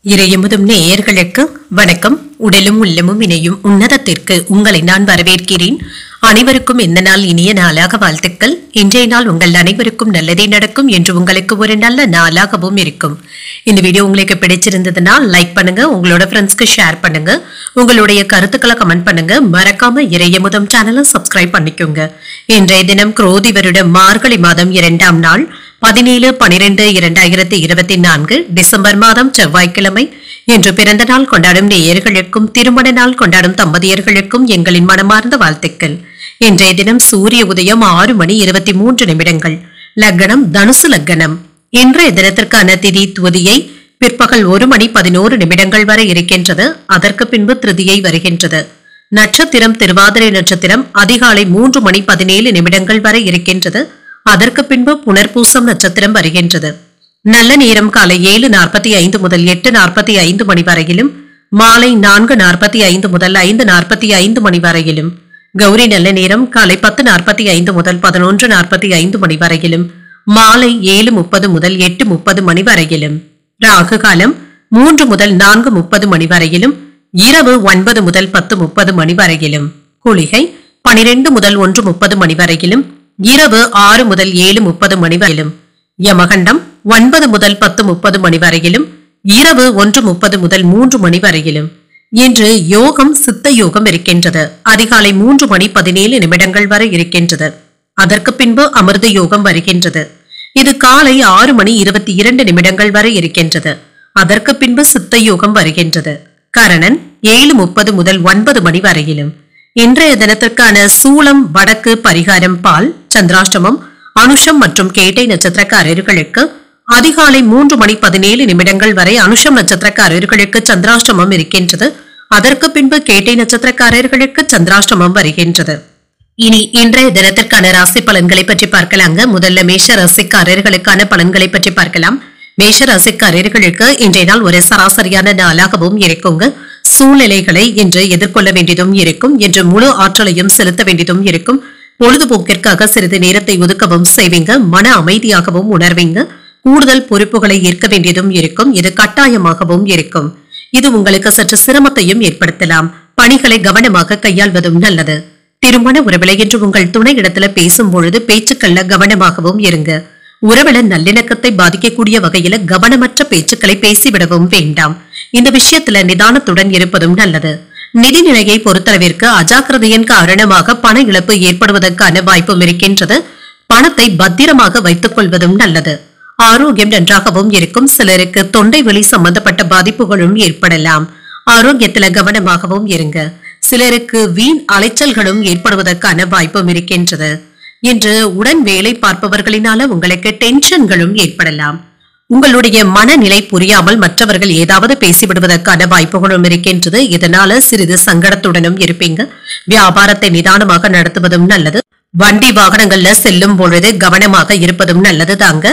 இறையமுதும் நேயர்களுக்கு வணக்கம். உடலும் உள்ளமும் இணையும் உன்னதத்திற்கு உங்களை நான் வரவேற்கிறேன். அனைவருக்கும் இந்த நாள் இனிய நாளாக வாழ்த்துக்கள். இன்றைய நாள் உங்கள் அனைவருக்கும் நல்லதே நடக்கும் என்று உங்களுக்கு ஒரு நல்ல நாளாகவும் இருக்கும். இந்த வீடியோ உங்களுக்கு பிடிச்சிருந்ததுன்னா லைக் பண்ணுங்க, உங்களோட ஃப்ரெண்ட்ஸ்க்கு ஷேர் பண்ணுங்க, உங்களுடைய கருத்துக்களை கமெண்ட் பண்ணுங்க. மறக்காம இறையமுதம் சேனலை சப்ஸ்கிரைப் பண்ணிக்கோங்க. இன்றைய தினம் குரோதி வருடம் மார்கழி மாதம் 2ஆம் நாள் 17/12/2024 டிசம்பர் மாதம் செவ்வாய்க்கிழமை. இன்று பிறந்த நாள் கொண்டாடும் நேயர்களுக்கும் திருமண நாள் கொண்டாடும் தம்பதியர்களுக்கும் எங்களின் மனமார்ந்த வாழ்த்துக்கள். இன்றைய தினம் சூரிய உதயம் 6:23. லக்னம் தனுசு லக்னம். இன்றைய தினத்திற்கான திதி துவதியை பிற்பகல் 1:11 வரை இருக்கின்றது. அதற்கு பின்பு திருதியை வருகின்றது. நட்சத்திரம் திருவாதிரை நட்சத்திரம் அதிகாலை 3:17 வரை இருக்கின்றது. அதற்கு பின்பு புனர்பூசம் நட்சத்திரம் வருகின்றது. நல்ல நேரம் காலை 7:45 முதல் 8:45 மணி வரையிலும், மாலை 4:45 முதல் 5:45 மணி வரையிலும். கௌரி நல்ல நேரம் காலை 10:45 முதல் 11:45 மணி வரையிலும், மாலை 7:30 முதல் 8:30 மணி வரையிலும். ராகு காலம் 3 முதல் 4:30 மணி வரையிலும், இரவு 9 முதல் 10:30 மணி வரையிலும். குளிகை 12 முதல் 1:30 மணி வரையிலும், இரவு 6 முதல் 7:30 மணி வரையிலும். யமகண்டம் 9 முதல் 10:30 மணி வரையிலும், இரவு 1:30 முதல் 3 மணி வரையிலும். இன்று யோகம் சித்த யோகம் இருக்கின்றது. அதிகாலை 3:17 வரை இருக்கின்றது. அதற்கு பின்பு அமிர்த யோகம் வருகின்றது. இது காலை 6:22 வரை இருக்கின்றது. அதற்கு பின்பு சித்த யோகம் வருகின்றது. கரணன் 7:30 முதல் 9 மணி வரையிலும். இன்றைய தினத்திற்கான சூலம் வடக்கு, பரிகாரம் பால். சந்திராஷ்டமம் அனுஷம் மற்றும் கேட்டை நட்சத்திரக்காரர்களுக்கு அதிகாலை 3:17 வரை அனுஷம் நட்சத்திரக்காரர்களுக்கு சந்திராஷ்டமம் இருக்கின்றது. அதற்கு பின்பு கேட்டை நட்சத்திரக்காரர்களுக்கு சந்திராஷ்டமம் வருகின்றது. இனி இன்றைய தினத்திற்கான ராசி பலன்களை பற்றி பார்க்கலாங்க. முதல்ல மேஷ ராசிக்காரர்களுக்கான பலன்களை பற்றி பார்க்கலாம். மேஷ ராசிக்காரர்களுக்கு இன்றைய நாள் ஒரு சராசரியான நாளாகவும் இருக்குங்க. சூழ்நிலைகளை இன்று எதிர்கொள்ள வேண்டியதும் இருக்கும். என்று முழு ஆற்றலையும் செலுத்த வேண்டியதும் இருக்கும். பொழுதுபோக்கிற்காக சிறிது நேரத்தை ஒதுக்கவும் செய்வீங்க. மன அமைதியாகவும் உணர்வீங்க. கூடுதல் பொறுப்புகளை ஏற்க வேண்டியதும் இருக்கும். இது கட்டாயமாகவும் இருக்கும். இது உங்களுக்கு சற்று சிரமத்தையும் ஏற்படுத்தலாம். பணிகளை கவனமாக கையாள்வதும் நல்லது. திருமண உறவிலை என்று உங்கள் துணை இடத்துல பேசும் பொழுது பேச்சுக்கள்ல கவனமாகவும் இருங்க. உறவில நல்லிணக்கத்தை பாதிக்கக்கூடிய வகையில கவனமற்ற பேச்சுக்களை பேசிவிடவும் வேண்டாம். இந்த விஷயத்துல நிதானத்துடன் இருப்பதும் நல்லது. நிதிநிலையை பொறுத்தளவிற்கு அஜாக்கிரதையின் காரணமாக பண இழப்பு ஏற்படுவதற்கான வாய்ப்பும் இருக்கின்றது. பணத்தை பத்திரமாக வைத்துக் கொள்வதும் நல்லது. ஆரோக்கியம் நன்றாகவும் இருக்கும். சிலருக்கு தொண்டை வலி சம்பந்தப்பட்ட பாதிப்புகளும் ஏற்படலாம். ஆரோக்கியத்துல கவனமாகவும் இருங்க. சிலருக்கு வீண் அலைச்சல்களும் ஏற்படுவதற்கான வாய்ப்பும் இருக்கின்றது. இன்று உடன் வேலை பார்ப்பவர்களினால உங்களுக்கு டென்ஷன்களும் ஏற்படலாம். உங்களுடைய மனநிலை புரியாமல் மற்றவர்கள் ஏதாவது பேசிவிடுவதற்கான வாய்ப்புகளும் இருக்கின்றது. இதனால சிறிது சங்கடத்துடனும் இருப்பீங்க. வியாபாரத்தை நிதானமாக நடத்துவதும் நல்லது. வண்டி வாகனங்கள்ல செல்லும் பொழுது கவனமாக இருப்பதும் நல்லது தாங்க.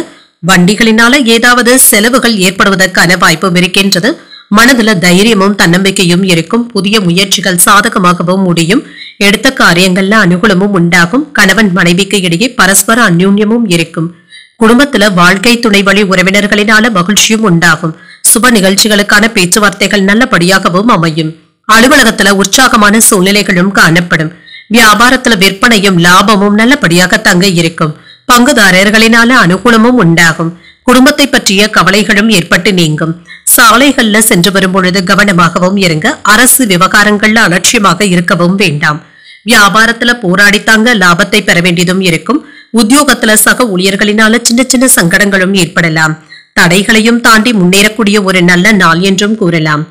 வண்டிகளினால ஏதாவது செலவுகள் ஏற்படுவதற்கான வாய்ப்பும் இருக்கின்றது. மனதுல தைரியமும் தன்னம்பிக்கையும் இருக்கும். புதிய முயற்சிகள் சாதகமாகவும் முடியும். எடுத்த காரியங்கள்ல அனுகூலமும் உண்டாகும். கணவன் மனைவிக்கு இடையே பரஸ்பர அந்யூன்யமும் இருக்கும். குடும்பத்துல வாழ்க்கை துணை வழி உறவினர்களினால மகிழ்ச்சியும் உண்டாகும். சுப நிகழ்ச்சிகளுக்கான பேச்சுவார்த்தைகள் நல்லபடியாகவும் அமையும். அலுவலகத்துல உற்சாகமான சூழ்நிலைகளும் காணப்படும். வியாபாரத்துல விற்பனையும் லாபமும் நல்லபடியாக தங்க இருக்கும். பங்குதாரர்களினால அனுகூலமும் உண்டாகும். குடும்பத்தை பற்றிய கவலைகளும் ஏற்பட்டு நீங்கும். சாலைகள்ல சென்று வரும் பொழுது கவனமாகவும் இருங்க. அரசு விவகாரங்கள்ல அலட்சியமாக இருக்கவும் வேண்டாம். வியாபாரத்துல போராடித்தாங்க லாபத்தை பெற வேண்டியதும் இருக்கும். உத்தியோகத்துல சக ஊழியர்களினால சின்ன சின்ன சங்கடங்களும் ஏற்படலாம். தடைகளையும் தாண்டி முன்னேறக்கூடிய ஒரு நல்ல நாள் என்றும் கூறலாம்.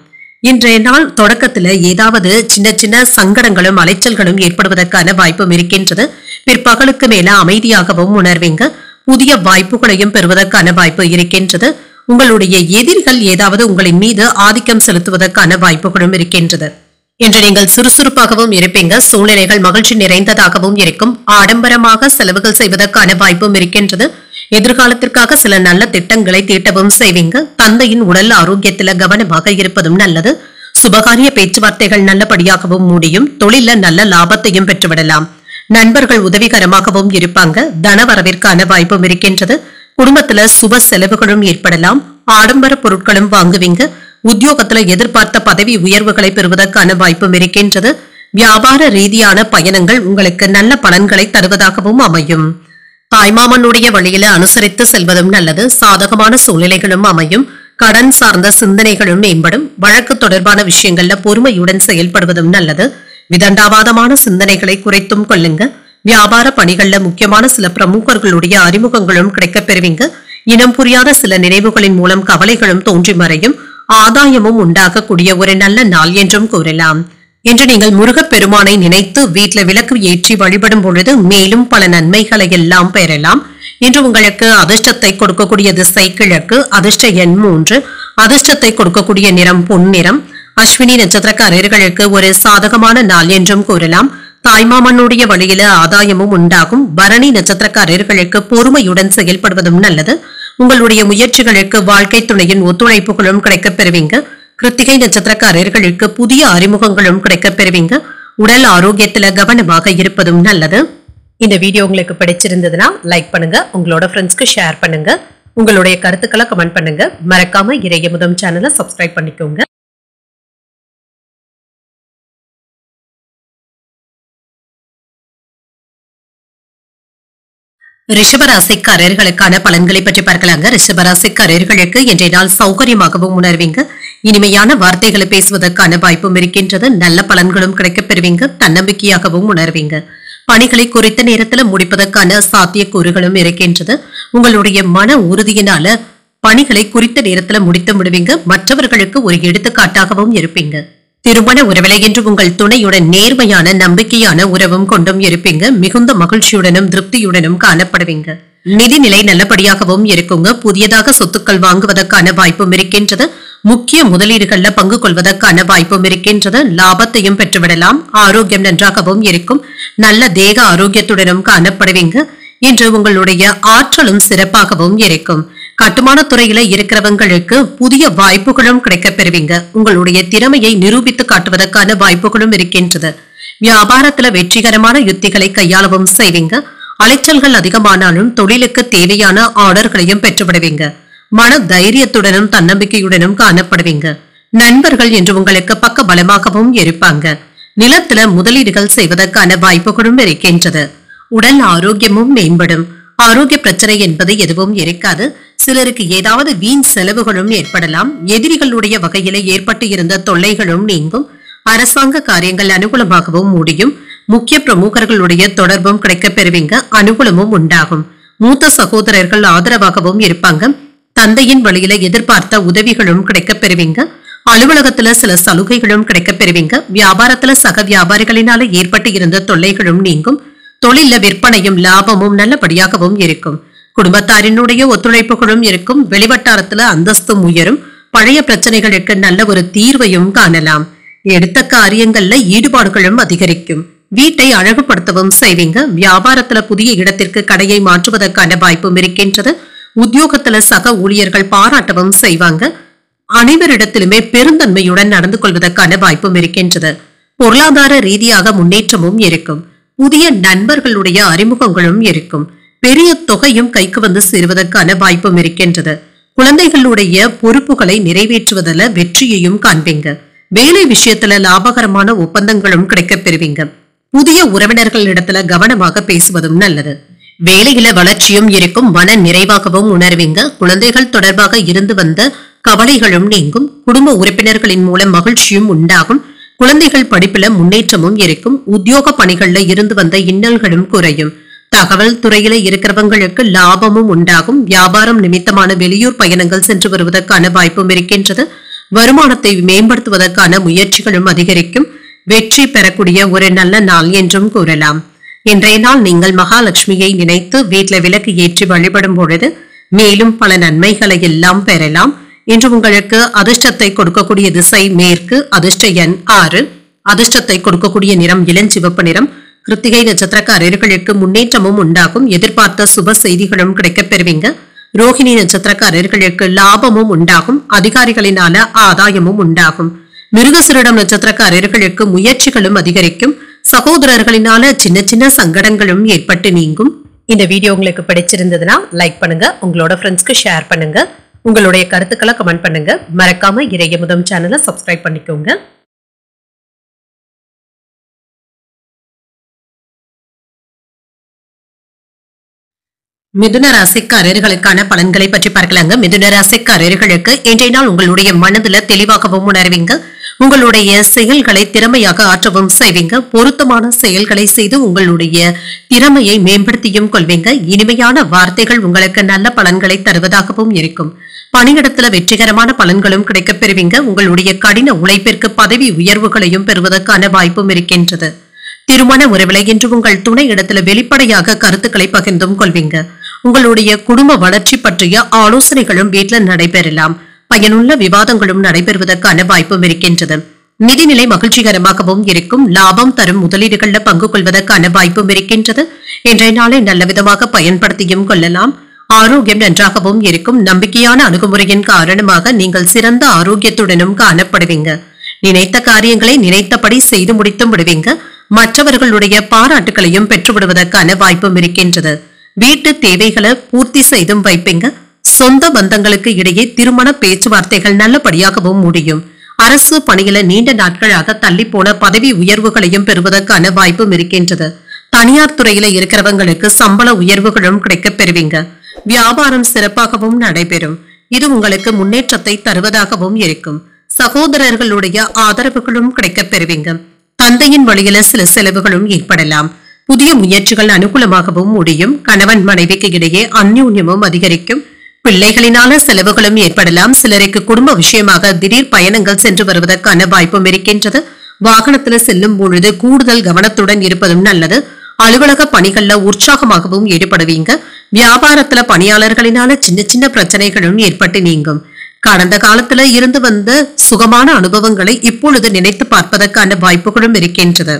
இன்றைய நாள் தொடக்கத்துல ஏதாவது சின்ன சின்ன சங்கடங்களும் அலைச்சல்களும் ஏற்படுவதற்கான வாய்ப்பும் இருக்கின்றது. பிற்பகலுக்கு மேல அமைதியாகவும் உணர்வீங்க. புதிய வாய்ப்புகளையும் பெறுவதற்கான வாய்ப்பு இருக்கின்றது. உங்களுடைய எதிரிகள் ஏதாவது உங்களின் மீது ஆதிக்கம் செலுத்துவதற்கான வாய்ப்புகளும் இருக்கின்றது. இன்று நீங்கள் சுறுசுறுப்பாகவும் இருப்பீங்க. சூழ்நிலைகள் மகிழ்ச்சி நிறைந்ததாகவும் இருக்கும். ஆடம்பரமாக செலவுகள் செய்வதற்கான வாய்ப்பும் இருக்கின்றது. எதிர்காலத்திற்காக சில நல்ல திட்டங்களை தீட்டவும் செய்வீங்க. தந்தையின் உடல் ஆரோக்கியத்துல கவனமாக இருப்பதும் நல்லது. சுபகாரிய பேச்சுவார்த்தைகள் நல்லபடியாகவும் முடியும். தொழில நல்ல லாபத்தையும் பெற்றுவிடலாம். நண்பர்கள் உதவிகரமாகவும் இருப்பாங்க. தனவரவிற்கான வாய்ப்பும் இருக்கின்றது. குடும்பத்துல சுப செலவுகளும் ஏற்படலாம். ஆடம்பர பொருட்களும் வாங்குவீங்க. உத்தியோகத்துல எதிர்பார்த்த பதவி உயர்வுகளை பெறுவதற்கான வாய்ப்பும் இருக்கின்றது. வியாபார ரீதியான பயணங்கள் உங்களுக்கு நல்ல பலன்களை தருவதாகவும் அமையும். தாய்மாமனுடைய வழியில அனுசரித்து செல்வதும் நல்லது. சாதகமான சூழ்நிலைகளும் அமையும். கடன் சார்ந்த சிந்தனைகளும் மேம்படும். வழக்கு தொடர்பான விஷயங்கள்ல பொறுமையுடன் செயல்படுவதும் நல்லது. விதண்டாவாதமான சிந்தனைகளை குறைத்தும் கொள்ளுங்க. வியாபார பணிகள்ல முக்கியமான சில பிரமுகர்களுடைய அறிமுகங்களும் கிடைக்கப் பெறுவீங்க. இனம் புரியாத சில நினைவுகளின் மூலம் கவலைகளும் தோன்றி மறையும். ஆதாயமும் உண்டாகக்கூடிய ஒரு நல்ல நாள் என்றும் கூறலாம். இன்று நீங்கள் முருகப்பெருமானை நினைத்து வீட்டுல விளக்கு ஏற்றி வழிபடும் பொழுது மேலும் பல நன்மைகளை எல்லாம் பெறலாம். இன்று உங்களுக்கு அதிர்ஷ்டத்தை கொடுக்கக்கூடிய திசை கிழக்கு. அதிர்ஷ்ட எண் 3. அதிர்ஷ்டத்தை கொடுக்கக்கூடிய நிறம் பொன்னிறம். அஸ்வினி நட்சத்திரக்காரர்களுக்கு ஒரு சாதகமான நாள் என்றும் கூறலாம். தாய்மாமனுடைய வழியில ஆதாயமும் உண்டாகும். பரணி நட்சத்திரக்காரர்களுக்கு பொறுமையுடன் செயல்படுவதும் நல்லது. உங்களுடைய முயற்சிகளுக்கு வாழ்க்கை துணையின் ஒத்துழைப்புகளும் கிடைக்கப் பெறுவீங்க. கிருத்திகை நட்சத்திரக்காரர்களுக்கு புதிய அறிமுகங்களும் கிடைக்கப் பெறுவீங்க. உடல் ஆரோக்கியத்துல கவனமாக இருப்பதும் நல்லது. இந்த வீடியோ உங்களுக்கு பிடிச்சிருந்ததுன்னா லைக் பண்ணுங்க. உங்களோட ஃப்ரெண்ட்ஸ்க்கு ஷேர் பண்ணுங்க. உங்களுடைய கருத்துக்களை கமெண்ட் பண்ணுங்க. மறக்காம இறையமுதம் சேனலை சப்ஸ்கிரைப் பண்ணிக்கோங்க. ரிஷபராசிக்காரர்களுக்கான பலன்களை பற்றி பார்க்கலாங்க. ரிஷபராசிக்காரர்களுக்கு இன்றைய நாள் சௌகரியமாகவும் உணர்வீங்க. இனிமையான வார்த்தைகளை பேசுவதற்கான வாய்ப்பும் இருக்கின்றது. நல்ல பலன்களும் கிடைக்கப் பெறுவீங்க. தன்னம்பிக்கையாகவும் உணர்வீங்க. பணிகளை குறித்த நேரத்துல முடிப்பதற்கான சாத்தியக்கூறுகளும் இருக்கின்றது. உங்களுடைய மன உறுதியினால பணிகளை குறித்த நேரத்துல முடித்து விடுவீங்க. மற்றவர்களுக்கு ஒரு எடுத்துக்காட்டாகவும் இருப்பீங்க. திருமண உறவில என்று உங்கள் துணையுடன் நேர்மையான நம்பிக்கையான உறவும் கொண்டும் இருப்பீங்க. மிகுந்த மகிழ்ச்சியுடனும் திருப்தியுடனும் காணப்படுவீங்க. நிதிநிலை நல்லபடியாகவும் இருக்குங்க. புதியதாக சொத்துக்கள் வாங்குவதற்கான வாய்ப்பும் இருக்கின்றது. முக்கிய முதலீடுகள்ல பங்கு கொள்வதற்கான வாய்ப்பும் இருக்கின்றது. லாபத்தையும் பெற்றுவிடலாம். ஆரோக்கியம் நன்றாகவும் இருக்கும். நல்ல தேக ஆரோக்கியத்துடனும் காணப்படுவீங்க. இன்று உங்களுடைய ஆற்றலும் சிறப்பாகவும் இருக்கும். கட்டுமான துறையில இருக்கிறவங்களுக்கு புதிய வாய்ப்புகளும் கிடைக்கப் பெறுவீங்க. உங்களுடைய திறமையை நிரூபித்து காட்டுவதற்கான வாய்ப்புகளும் இருக்கின்றது. வியாபாரத்துல வெற்றிகரமான யுத்திகளை கையாளவும் செய்வீங்க. அலைச்சல்கள் அதிகமானாலும் தொழிலுக்கு தேவையான ஆர்டர்களையும் பெற்றுவிடுவீங்க. மன தைரியத்துடனும் தன்னம்பிக்கையுடனும் காணப்படுவீங்க. நண்பர்கள் என்று உங்களுக்கு பக்க பலமாகவும் இருப்பாங்க. நிலத்துல முதலீடுகள் செய்வதற்கான வாய்ப்புகளும் இருக்கின்றது. உடல் ஆரோக்கியமும் மேம்படும். ஆரோக்கிய பிரச்சனை என்பது எதுவும் இருக்காது. சிலருக்கு ஏதாவது வீண் செலவுகளும் ஏற்படலாம். எதிரிகளுடைய வகையில ஏற்பட்டு இருந்த தொல்லைகளும் நீங்கும். அரசாங்க காரியங்கள் அனுகூலமாகவும் முடியும். முக்கிய பிரமுகர்களுடைய தொடர்பும் கிடைக்கப் பெறுவீங்க. அனுகூலமும் உண்டாகும். மூத்த சகோதரர்கள் ஆதரவாகவும் இருப்பாங்க. தந்தையின் வழியில எதிர்பார்த்த உதவிகளும் கிடைக்கப் பெறுவீங்க. அலுவலகத்துல சில சலுகைகளும் கிடைக்கப் பெறுவீங்க. வியாபாரத்துல சக வியாபாரிகளினால ஏற்பட்டு இருந்த தொல்லைகளும் நீங்கும். தொழில விற்பனையும் லாபமும் நல்லபடியாகவும் இருக்கும். குடும்பத்தாரினுடைய ஒத்துழைப்புகளும் இருக்கும். வெளிவட்டாரத்துல அந்தஸ்தும் உயரும். பழைய பிரச்சனைகளுக்கு நல்ல ஒரு தீர்வையும் காணலாம். எடுத்த காரியங்கள்ல ஈடுபாடுகளும் அதிகரிக்கும். வீட்டை அழகுபடுத்தவும் செய்வீங்க. வியாபாரத்துல புதிய இடத்திற்கு கடையை மாற்றுவதற்கான வாய்ப்பும் இருக்கின்றது. உத்தியோகத்துல சக ஊழியர்கள் பாராட்டவும் செய்வாங்க. அனைவரிடத்திலுமே பெருந்தன்மையுடன் நடந்து கொள்வதற்கான வாய்ப்பும் இருக்கின்றது. பொருளாதார ரீதியாக முன்னேற்றமும் இருக்கும். புதிய நண்பர்களுடைய அறிமுகங்களும் இருக்கும். பெரிய தொகையும் கைக்கு வந்து சேருவதற்கான வாய்ப்பும் இருக்கின்றது. குழந்தைகளுடைய பொறுப்புகளை நிறைவேற்றுவதில் வெற்றியையும் காண்பீங்க. வேலை விஷயத்துல லாபகரமான ஒப்பந்தங்களும் கிடைக்கப் பெறுவீங்க. புதிய உறவினர்களிடத்துல கவனமாக பேசுவதும் நல்லது. வேலையில வளர்ச்சியும் இருக்கும். மன நிறைவாகவும் உணர்வீங்க. குழந்தைகள் தொடர்பாக இருந்து வந்த கவலைகளும் நீங்கும். குடும்ப உறுப்பினர்களின் மூலம் மகிழ்ச்சியும் உண்டாகும். குழந்தைகள் படிப்புல முன்னேற்றமும் இருக்கும். உத்தியோக பணிகள்ல இருந்து வந்த இன்னல்களும் குறையும். தகவல் துறையில இருக்கிறவங்களுக்கு லாபமும் உண்டாகும். வியாபாரம் நிமித்தமான வெளியூர் பயணங்கள் சென்று வருவதற்கான வாய்ப்பும் இருக்கின்றது. வருமானத்தை மேம்படுத்துவதற்கான முயற்சிகளும் அதிகரிக்கும். வெற்றி பெறக்கூடிய ஒரு நல்ல நாள் என்றும் கூறலாம். இன்றைய நாள் நீங்கள் மகாலட்சுமியை நினைத்து வீட்டுல விளக்கு ஏற்றி வழிபடும் பொழுது மேலும் பல நன்மைகளை எல்லாம் பெறலாம். இன்று உங்களுக்கு அதிர்ஷ்டத்தை கொடுக்கக்கூடிய திசை மேற்கு. அதிர்ஷ்ட எண் 6. அதிர்ஷ்டத்தை கொடுக்கக்கூடிய நிறம் இளஞ்சிவப்பு நிறம். கிருத்திகை நட்சத்திரக்காரர்களுக்கு முன்னேற்றமும் உண்டாகும். எதிர்பார்த்த சுப செய்திகளும் கிடைக்கப் பெறுவீங்க. ரோஹிணி நட்சத்திரக்காரர்களுக்கு லாபமும் உண்டாகும். அதிகாரிகளினால ஆதாயமும் உண்டாகும். மிருகசீரிடம் நட்சத்திரக்காரர்களுக்கு முயற்சிகளும் அதிகரிக்கும். சகோதரர்களினால சின்ன சின்ன சங்கடங்களும் ஏற்பட்டு நீங்கும். இந்த வீடியோ உங்களுக்கு பிடிச்சிருந்ததுன்னா லைக் பண்ணுங்க. உங்களோட ஃப்ரெண்ட்ஸ்க்கு ஷேர் பண்ணுங்க. உங்களுடைய கருத்துக்களை கமெண்ட் பண்ணுங்க. மறக்காம இறையமுதம் சேனலை சப்ஸ்கிரைப் பண்ணிக்கோங்க. மிதுன ராசிக்காரர்களுக்கான பலன்களை பற்றி பார்க்கலாங்க. மிதுன ராசிக்காரர்களுக்கு இன்றைய நாள் உங்களுடைய மனதுல தெளிவாகவும் உணர்வீங்க. உங்களுடைய செயல்களை திறமையாக ஆற்றவும் செய்வீங்க. பொருத்தமான செயல்களை செய்து உங்களுடைய திறமையை மேம்படுத்தியும் கொள்வீங்க. இனிமையான வார்த்தைகள் உங்களுக்கு நல்ல பலன்களை தருவதாகவும் இருக்கும். பணியிடத்துல வெற்றிகரமான பலன்களும் கிடைக்கப் பெறுவீங்க. உங்களுடைய கடின உழைப்பிற்கு பதவி உயர்வுகளையும் பெறுவதற்கான வாய்ப்பும் இருக்கின்றது. திருமண உறவிலை என்று உங்கள் துணை இடத்துல வெளிப்படையாக கருத்துக்களை பகிர்ந்தும் கொள்வீங்க. உங்களுடைய குடும்ப வளர்ச்சி பற்றிய ஆலோசனைகளும் வீட்டில் நடைபெறலாம். பயனுள்ள விவாதங்களும் நடைபெறுவதற்கான வாய்ப்பும் இருக்கின்றது. நிதிநிலை மகிழ்ச்சிகரமாகவும் இருக்கும். லாபம் தரும் முதலீடுகளில் பங்கு கொள்வதற்கான வாய்ப்பும் இருக்கின்றது. இன்றைய நாளை நல்ல விதமாக பயன்படுத்தியும் கொள்ளலாம். ஆரோக்கியம் நன்றாகவும் இருக்கும். நம்பிக்கையான அணுகுமுறையின் காரணமாக நீங்கள் சிறந்த ஆரோக்கியத்துடனும் காணப்படுவீங்க. நினைத்த காரியங்களை நினைத்தபடி செய்து முடித்தும் விடுவீங்க. மற்றவர்களுடைய பாராட்டுகளையும் பெற்றுவிடுவதற்கான வாய்ப்பும் இருக்கின்றது. வீட்டு தேவைகளை பூர்த்தி செய்தும் வைப்பீங்க. சொந்த பந்தங்களுக்கு இடையே திருமண பேச்சுவார்த்தைகள் நல்லபடியாகவும் முடியும். அரசு பணியில நீண்ட நாட்களாக தள்ளி போன பதவி உயர்வுகளையும் பெறுவதற்கான வாய்ப்பும் இருக்கின்றது. தனியார் துறையில இருக்கிறவங்களுக்கு சம்பள உயர்வுகளும் கிடைக்கப் பெறுவீங்க. வியாபாரம் சிறப்பாகவும் நடைபெறும். இது உங்களுக்கு முன்னேற்றத்தை தருவதாகவும் இருக்கும். சகோதரர்களுடைய ஆதரவுகளும் கிடைக்கப் பெறுவீங்க. தந்தையின் வழியில சில செலவுகளும் ஏற்படலாம். புதிய முயற்சிகள் அனுகூலமாகவும் முடியும். கணவன் மனைவிக்கு இடையே அந்யோன்யமும் அதிகரிக்கும். பிள்ளைகளினால செலவுகளும் ஏற்படலாம். சிலருக்கு குடும்ப விஷயமாக திடீர் பயணங்கள் சென்று வருவதற்கான வாய்ப்பும் இருக்கின்றது. வாகனத்துல செல்லும் பொழுது கூடுதல் கவனத்துடன் இருப்பதும் நல்லது. அலுவலக பணிகள்ல உற்சாகமாகவும் ஈடுபடுவீங்க. வியாபாரத்துல பணியாளர்களினால சின்ன சின்ன பிரச்சனைகளும் ஏற்பட்டு நீங்கும். கடந்த காலத்துல இருந்து வந்த சுகமான அனுபவங்களை இப்பொழுது நினைத்து பார்ப்பதற்கான வாய்ப்புகளும் இருக்கின்றது.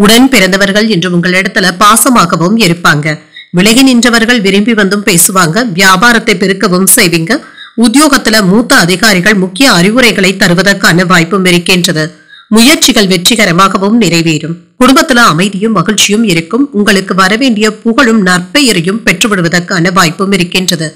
உடன் பிறந்தவர்கள் என்று உங்களிடத்துல பாசமாகவும் இருப்பாங்க. விலகி நின்றவர்கள் விரும்பி வந்தும் பேசுவாங்க. வியாபாரத்தை பெருக்கவும் செய்வீங்க. உத்தியோகத்துல மூத்த அதிகாரிகள் முக்கிய அறிவுரைகளை தருவதற்கான வாய்ப்பும் இருக்கின்றது. முயற்சிகள் வெற்றிகரமாகவும் நிறைவேறும். குடும்பத்துல அமைதியும் மகிழ்ச்சியும் இருக்கும். உங்களுக்கு வரவேண்டிய புகழும் நற்பெயரையும் பெற்றுவிடுவதற்கான வாய்ப்பும் இருக்கின்றது.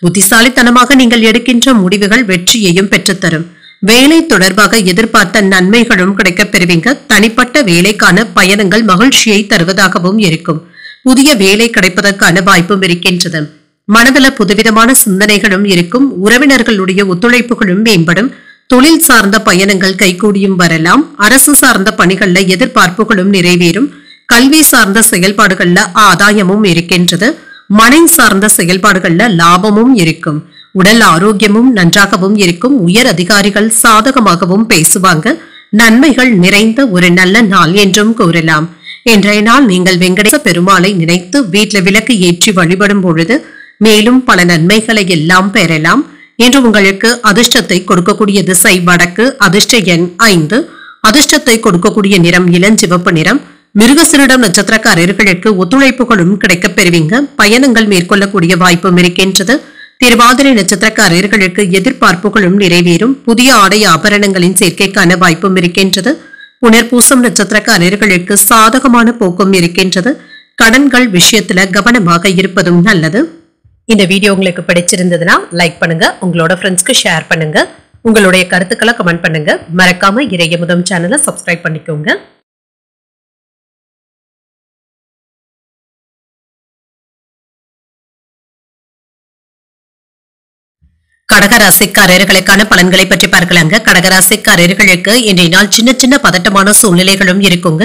புத்திசாலித்தனமாக நீங்கள் எடுக்கின்ற முடிவுகள் வெற்றியையும் பெற்றுத்தரும். வேலை தொடர்பாக எதிர்பார்த்த நன்மைகளும் கிடைக்கப் பெறுவீங்க. தனிப்பட்ட வேலைக்கான பயணங்கள் மகிழ்ச்சியை தருவதாகவும் இருக்கும். புதிய வேலை கிடைப்பதற்கான வாய்ப்பும் இருக்கின்றது. மனதில புதுவிதமான சிந்தனைகளும் இருக்கும். உறவினர்களுடைய ஒத்துழைப்புகளும் மேம்படும். தொழில் சார்ந்த பயணங்கள் கைகூடியும் வரலாம். அரசு சார்ந்த பணிகள்ல எதிர்பார்ப்புகளும் நிறைவேறும். கல்வி சார்ந்த செயல்பாடுகள்ல ஆதாயமும் இருக்கின்றது. மனை சார்ந்த செயல்பாடுகள்ல லாபமும் இருக்கும். உடல் ஆரோக்கியமும் நன்றாகவும் இருக்கும். உயர் அதிகாரிகள் சாதகமாகவும் பேசுவாங்க. நன்மைகள் நிறைந்த ஒரு நல்ல நாள் என்றும் கூறலாம். இன்றைய நாள் நீங்கள் வெங்கடேச பெருமாளை நினைத்து வீட்டில் விளக்கு ஏற்றி வழிபடும் பொழுது மேலும் பல நன்மைகளை எல்லாம் பெறலாம். இன்று உங்களுக்கு அதிர்ஷ்டத்தை கொடுக்கக்கூடிய திசை வடக்கு. அதிர்ஷ்ட எண் 5. அதிர்ஷ்டத்தை கொடுக்கக்கூடிய நிறம் இளஞ்சிவப்பு நிறம். மிருகசீரிடம் நட்சத்திரக்காரர்களுக்கு ஒத்துழைப்புகளும் கிடைக்கப் பெறுவீங்க. பயணங்கள் மேற்கொள்ளக்கூடிய வாய்ப்பும் இருக்கின்றது. திருவாதிரை நட்சத்திரக்காரர்களுக்கு எதிர்பார்ப்புகளும் நிறைவேறும். புதிய ஆடை ஆபரணங்களின் சேர்க்கைக்கான வாய்ப்பும் இருக்கின்றது. புனர்பூசம் நட்சத்திரக்காரர்களுக்கு சாதகமான போக்கும் இருக்கின்றது. கடன்கள் விஷயத்துல கவனமாக இருப்பதும் நல்லது. இந்த வீடியோ உங்களுக்கு பிடிச்சிருந்ததுன்னா லைக் பண்ணுங்க. உங்களோட ஃப்ரெண்ட்ஸ்க்கு ஷேர் பண்ணுங்க. உங்களுடைய கருத்துக்களை கமெண்ட் பண்ணுங்க. மறக்காம இறையமுதம் சேனலை சப்ஸ்கிரைப் பண்ணிக்கோங்க. கடகராசிக்காரர்களுக்கான பலன்களை பற்றி பார்க்கலாங்க. கடகராசிக்காரர்களுக்கு இன்றைய நாள் சின்ன சின்ன பதட்டமான சூழ்நிலைகளும் இருக்குங்க.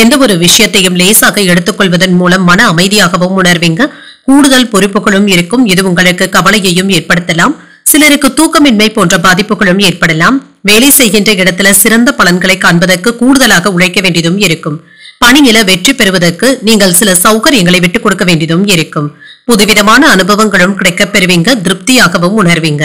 எந்த ஒரு விஷயத்தையும் லேசாக எடுத்துக்கொள்வதன் மூலம் மன அமைதியாகவும் உணர்வீங்க. கூடுதல் பொறுப்புகளும் இருக்கும். இது உங்களுக்கு கவலையையும் ஏற்படுத்தலாம். சிலருக்கு தூக்கமின்மை போன்ற பாதிப்புகளும் ஏற்படலாம். வேலை செய்கின்ற இடத்துல சிறந்த பலன்களை காண்பதற்கு கூடுதலாக உழைக்க வேண்டியதும் இருக்கும். பணியில வெற்றி பெறுவதற்கு நீங்கள் சில சௌகரியங்களை விட்டுக் கொடுக்க வேண்டியதும் இருக்கும். புதுவிதமான அனுபவங்களும் கிடைக்கப் பெறுவீங்க. திருப்தியாகவும் உணர்வீங்க.